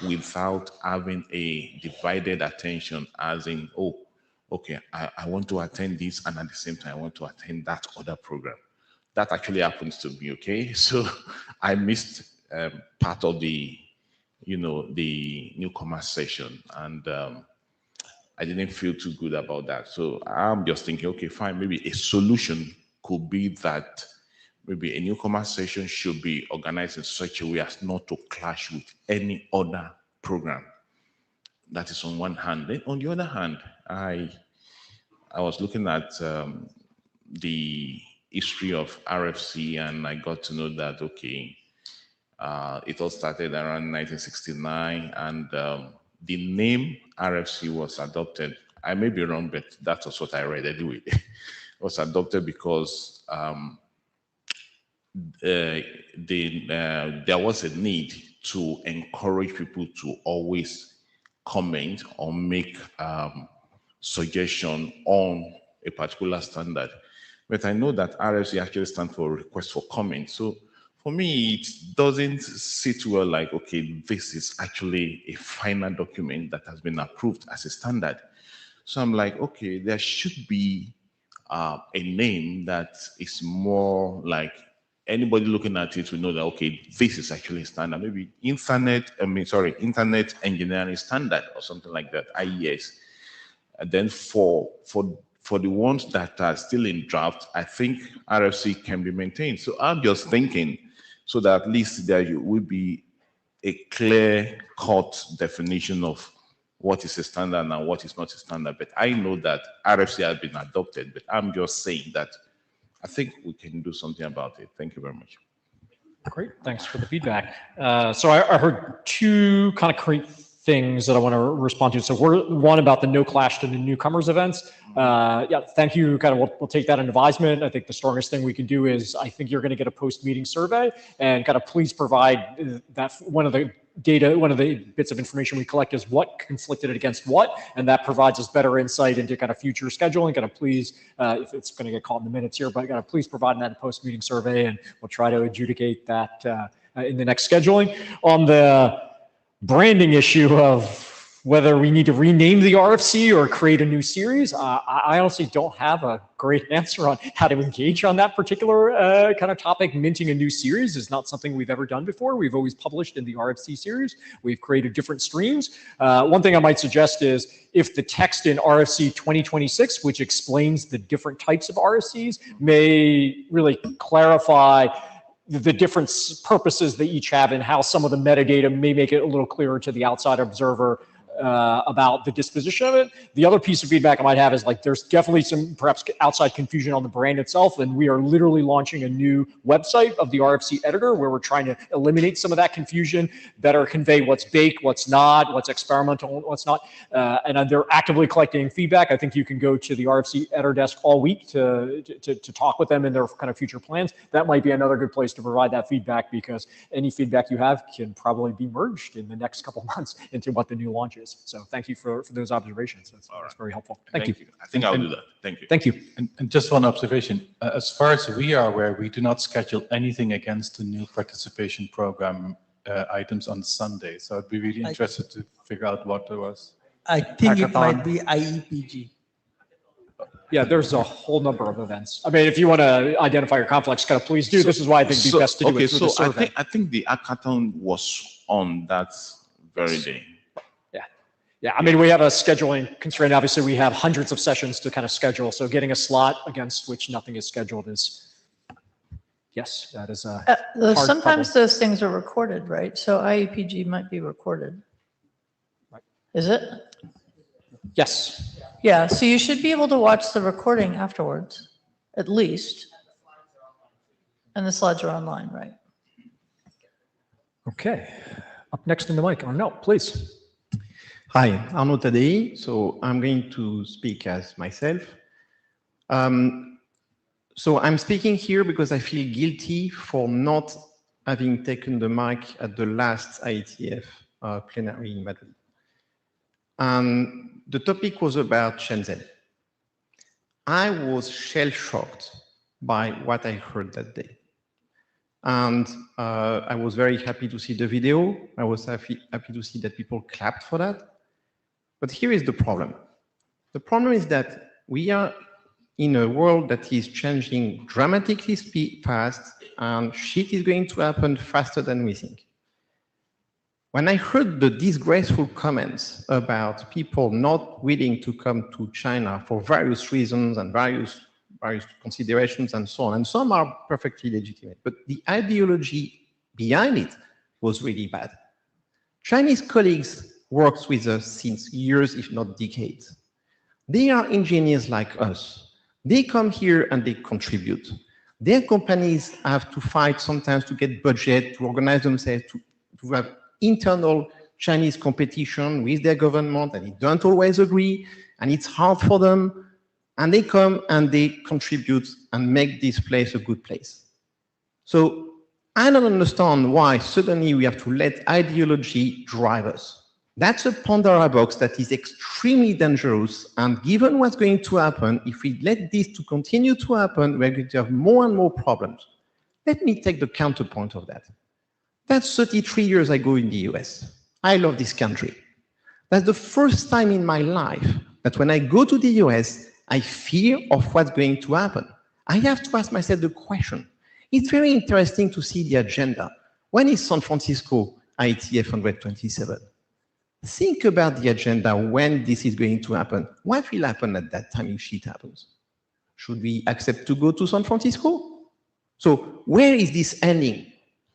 without having a divided attention, as in, oh, okay, I want to attend this, and at the same time I want to attend that other program. That actually happens to me, okay? So I missed part of the newcomer session, and I didn't feel too good about that. So I'm just thinking, okay, fine, maybe a solution could be that maybe a newcomer session should be organized in such a way as not to clash with any other program. That is on one hand. Then on the other hand, I was looking at the history of RFC, and I got to know that, okay, it all started around 1969, and the name RFC was adopted. I may be wrong, but that was what I read anyway. It was adopted because there was a need to encourage people to always comment or make suggestion on a particular standard. But I know that RFC actually stands for request for comment. So for me, it doesn't sit well like, okay, this is actually a final document that has been approved as a standard. So I'm like, okay, there should be a name that is more like anybody looking at it will know that, okay, this is actually a standard. Maybe Internet Engineering Standard or something like that, IES. And then for the ones that are still in draft, I think RFC can be maintained. So I'm just thinking, so that at least there will be a clear-cut definition of what is a standard and what is not a standard. But I know that RFC has been adopted, but I'm just saying that I think we can do something about it. Thank you very much. Great, thanks for the feedback. So I heard two concrete things that I want to respond to. So one about the no clash to the newcomers events. Yeah, thank you. We'll take that in advisement. I think the strongest thing we can do is, I think you're going to get a post-meeting survey, and please provide that. One of the bits of information we collect is what conflicted against what, and that provides us better insight into future scheduling. Please, if it's going to get caught in the minutes here, but please provide that post-meeting survey, and we'll try to adjudicate that in the next scheduling. On the branding issue of whether we need to rename the RFC or create a new series, I honestly don't have a great answer on how to engage on that particular topic. Minting a new series is not something we've ever done before. We've always published in the RFC series. We've created different streams. One thing I might suggest is, if the text in RFC 2026, which explains the different types of RFCs, may really clarify the different purposes they each have and how some of the metadata may make it a little clearer to the outside observer about the disposition of it. The other piece of feedback I might have is, there's definitely some perhaps outside confusion on the brand itself, and we are literally launching a new website of the RFC editor where we're trying to eliminate some of that confusion, better convey what's baked, what's not, what's experimental, what's not, and they're actively collecting feedback. I think you can go to the RFC editor desk all week to talk with them in their future plans. That might be another good place to provide that feedback, because any feedback you have can probably be merged in the next couple months into what the new launch is. So thank you for those observations. That's very helpful. Thank you. I think I'll do that. Thank you. Thank you. And just one observation. As far as we are aware, we do not schedule anything against the new participation program items on Sunday. So I'd be really interested to figure out what there was. I think it might be IEPG. Yeah, there's a whole number of events. If you want to identify your conflicts, please do. This is why I think it'd be best to do it through the survey. I think the hackathon was on that very day. Yeah, we have a scheduling constraint. Obviously, we have hundreds of sessions to schedule. So getting a slot against which nothing is scheduled is, yes, that is a hard sometimes problem. those things are recorded, right? So IEPG might be recorded. Right. Is it? Yes. Yeah, so you should be able to watch the recording afterwards, at least. And the slides are online, right? Okay. Up next in the mic, Arnaud, please. Hi, Arnaud Tadei. So I'm going to speak as myself. So I'm speaking here because I feel guilty for not having taken the mic at the last IETF plenary in Madrid. The topic was about Shenzhen. I was shell-shocked by what I heard that day. And I was very happy to see the video. I was happy to see that people clapped for that. But here is the problem. The problem is that we are in a world that is changing dramatically fast, and shit is going to happen faster than we think. When I heard the disgraceful comments about people not willing to come to China for various reasons and various considerations and so on, and some are perfectly legitimate, but the ideology behind it was really bad. Chinese colleagues worked with us since years, if not decades. They are engineers like us. They come here and they contribute. Their companies have to fight sometimes to get budget, to organize themselves, to have internal Chinese competition with their government, and they don't always agree, and it's hard for them. And they come and they contribute and make this place a good place. So I don't understand why suddenly we have to let ideology drive us. That's a Pandora box that is extremely dangerous. And given what's going to happen, if we let this to continue to happen, we're going to have more and more problems. Let me take the counterpoint of that. That's 33 years ago in the US. I love this country. That's the first time in my life that when I go to the US, I fear of what's going to happen. I have to ask myself the question. It's very interesting to see the agenda. When is San Francisco IETF 127? Think about the agenda when this is going to happen. What will happen at that time if shit happens? Should we accept to go to San Francisco? So where is this ending?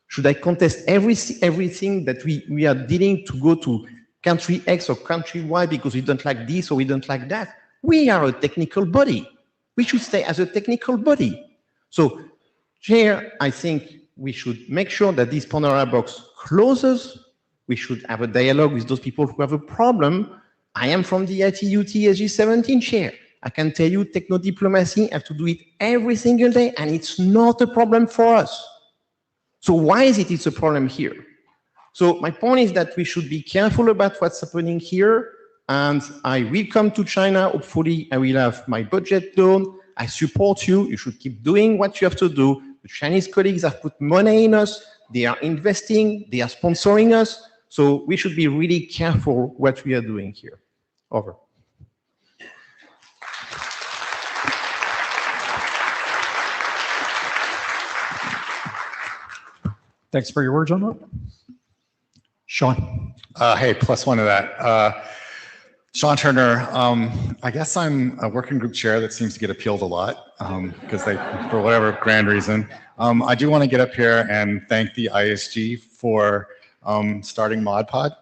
Should I contest everything that we are dealing to go to country X or country Y because we don't like this or we don't like that? We are a technical body. We should stay as a technical body. So here, I think we should make sure that this Pandora box closes. We should have a dialogue with those people who have a problem. I am from the ITUT SG17 chair. I can tell you techno-diplomacy, I have to do it every single day, and it's not a problem for us. So why is it it's a problem here? So my point is that we should be careful about what's happening here, and I will come to China. Hopefully, I will have my budget done. I support you. You should keep doing what you have to do. The Chinese colleagues have put money in us. They are investing. They are sponsoring us. So we should be really careful what we are doing here. Over. Thanks for your words on that. Sean. Hey, plus one of that. Sean Turner, I guess I'm a working group chair that seems to get appealed a lot because they, for whatever grand reason. I do want to get up here and thank the ISG for starting ModPod.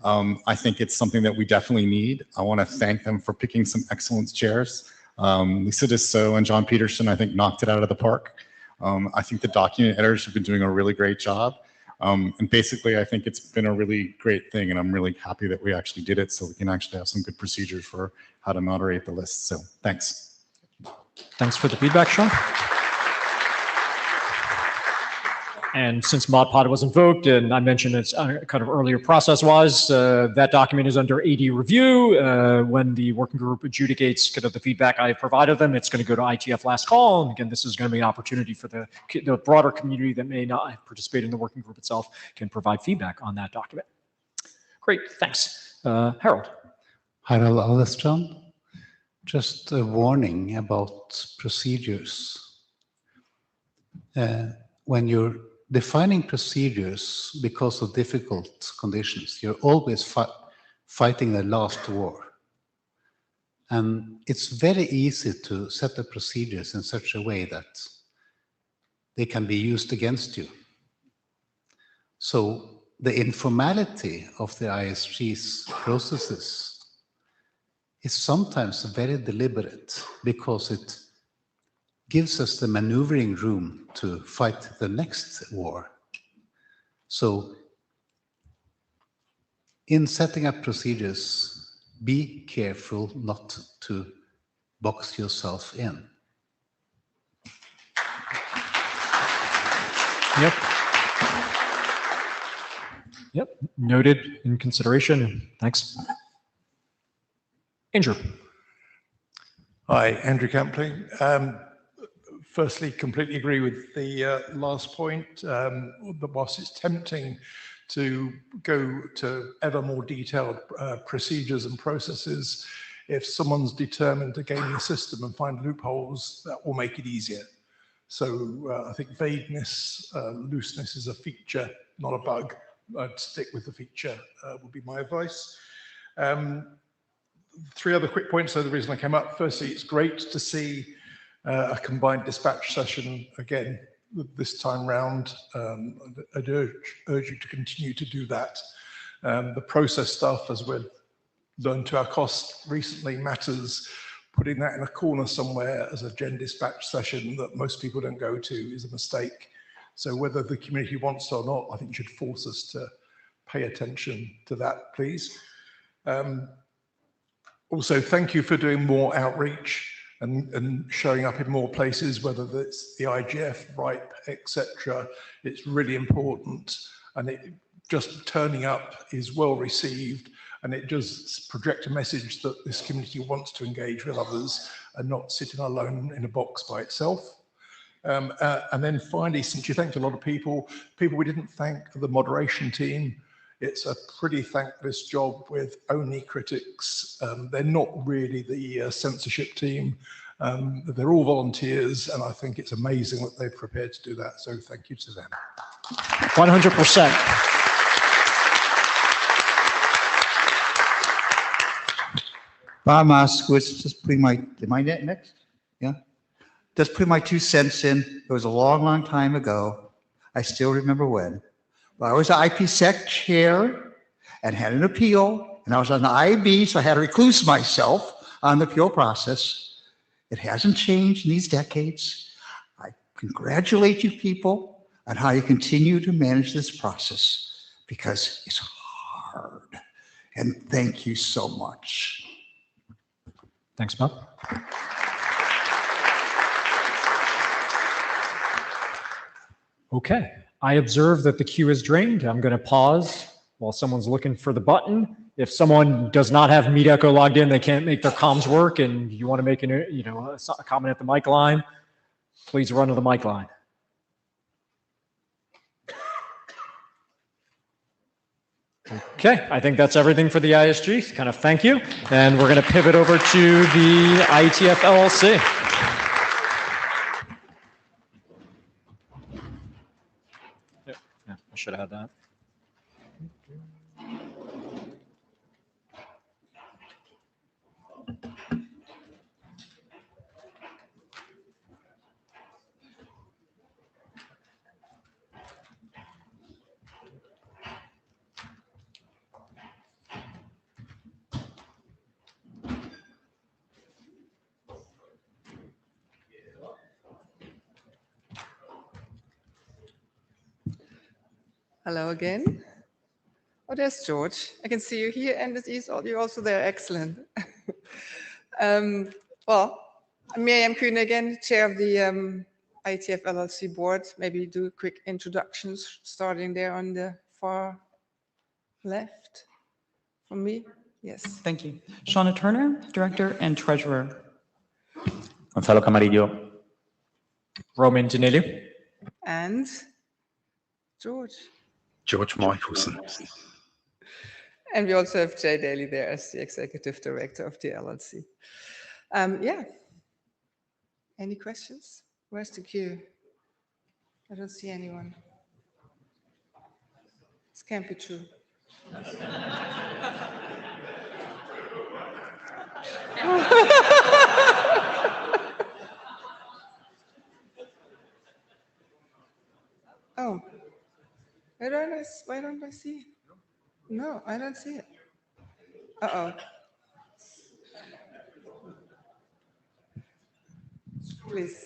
I think it's something that we definitely need. I want to thank them for picking some excellent chairs. Lisa Dussault and John Peterson, I think, knocked it out of the park. I think the document editors have been doing a really great job. And basically, I think it's been a really great thing, and I'm really happy that we actually did it so we can actually have some good procedures for how to moderate the list. So thanks. Thanks for the feedback, Sean. And since ModPod was invoked, and I mentioned it's kind of earlier process-wise, that document is under AD review. When the working group adjudicates kind of the feedback I provided them, it's going to go to IETF last call. And again, this is going to be an opportunity for the broader community that may not participate in the working group itself can provide feedback on that document. Great, thanks. Harold. Harold Alderstrom. Just a warning about procedures. When you're defining procedures because of difficult conditions, you're always fighting the last war. And it's very easy to set up procedures in such a way that they can be used against you. So the informality of the ISG's processes is sometimes very deliberate because it gives us the maneuvering room to fight the next war. So in setting up procedures, be careful not to box yourself in. Yep. Yep, noted in consideration. Thanks. Andrew. Hi, Andrew Campling. Firstly, completely agree with the last point. Whilst it's tempting to go to ever more detailed procedures and processes, if someone's determined to game the system and find loopholes, that will make it easier. So I think vagueness, looseness is a feature, not a bug. I'd stick with the feature, would be my advice. Three other quick points. So the reason I came up, firstly, it's great to see a combined dispatch session again this time round. I'd urge you to continue to do that. The process stuff, as we've learned to our cost recently, matters. Putting that in a corner somewhere as a gen dispatch session that most people don't go to is a mistake. So whether the community wants to or not, I think you should force us to pay attention to that, please. Also, thank you for doing more outreach and showing up in more places, whether that's the IGF, RIPE, etc. It's really important, and just turning up is well received, and it does project a message that this community wants to engage with others and not sitting alone in a box by itself. And then finally, since you thanked a lot of people we didn't thank, the moderation team. It's a pretty thankless job with only critics. They're not really the censorship team. They're all volunteers, and I think it's amazing that they're prepared to do that. So thank you to them. 100%. Bob Moskowitz, just putting my, am I next? Yeah. Just putting my 2 cents in. It was a long, long time ago. I still remember when. I was the IPSec chair and had an appeal, and I was on the IB, so I had to recluse myself on the appeal process. It hasn't changed in these decades. I congratulate you people on how you continue to manage this process, because it's hard. And thank you so much. Thanks, Bob. Okay, I observe that the queue is drained. I'm going to pause while someone's looking for the button. If someone does not have Meet Echo logged in, they can't make their comms work, and you want to make a comment at the mic line, please run to the mic line. Okay, I think that's everything for the ISG. Kind of thank you. And we're going to pivot over to the IETF LLC. Yeah, I should have had that. Hello again. Oh, there's George. I can see you here, and you're also there. Excellent. Well, I'm Miriam Kuhn again, chair of the IETF LLC board. Maybe do quick introductions, starting there on the far left from me. Yes. Thank you. Shauna Turner, director and treasurer. Gonzalo Camarillo. Roman Danelu. And George. George Moyhusen. And we also have Jay Daly there as the executive director of the LLC. Yeah. Any questions? Where's the queue? I don't see anyone. This can't be true. Oh. Why don't I see it? No, I don't see it. Uh-oh. Please.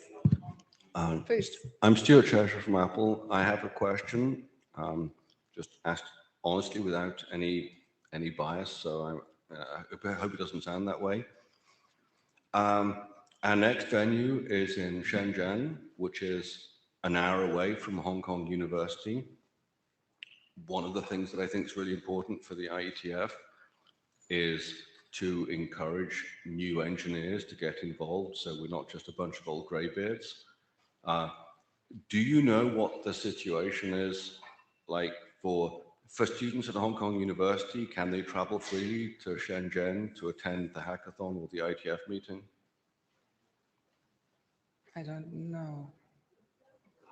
Please. I'm Stuart Cheshire from Apple. I have a question, just asked honestly without any bias, so I hope it doesn't sound that way. Our next venue is in Shenzhen, which is an hour away from Hong Kong University. One of the things that I think is really important for the IETF is to encourage new engineers to get involved, so we're not just a bunch of old greybeards. Do you know what the situation is like for students at Hong Kong University? Can they travel freely to Shenzhen to attend the hackathon or the IETF meeting? I don't know.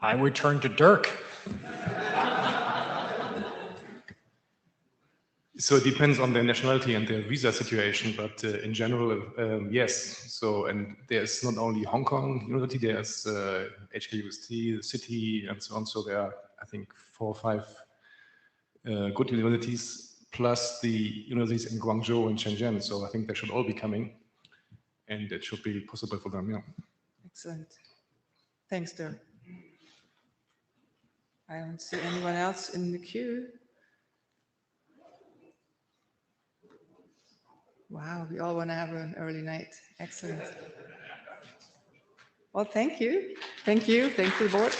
I would turn to Dirk. So it depends on their nationality and their visa situation, but in general, yes. So, and there's not only Hong Kong University, there's HKUST, the city, and so on. So there are, I think, 4 or 5 good universities, plus the universities in Guangzhou and Shenzhen. So I think they should all be coming, and it should be possible for them, yeah. Excellent. Thanks, Dirk. I don't see anyone else in the queue. Wow, we all want to have an early night. Excellent. Well, thank you. Thank you. Thank you, board.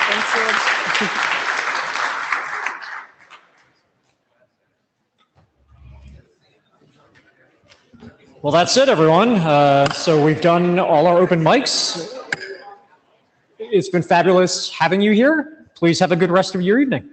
Thanks, George. Well, that's it, everyone. So we've done all our open mics. It's been fabulous having you here. Please have a good rest of your evening.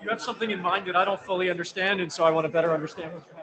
You have something in mind that I don't fully understand, and so I want to better understand what you have.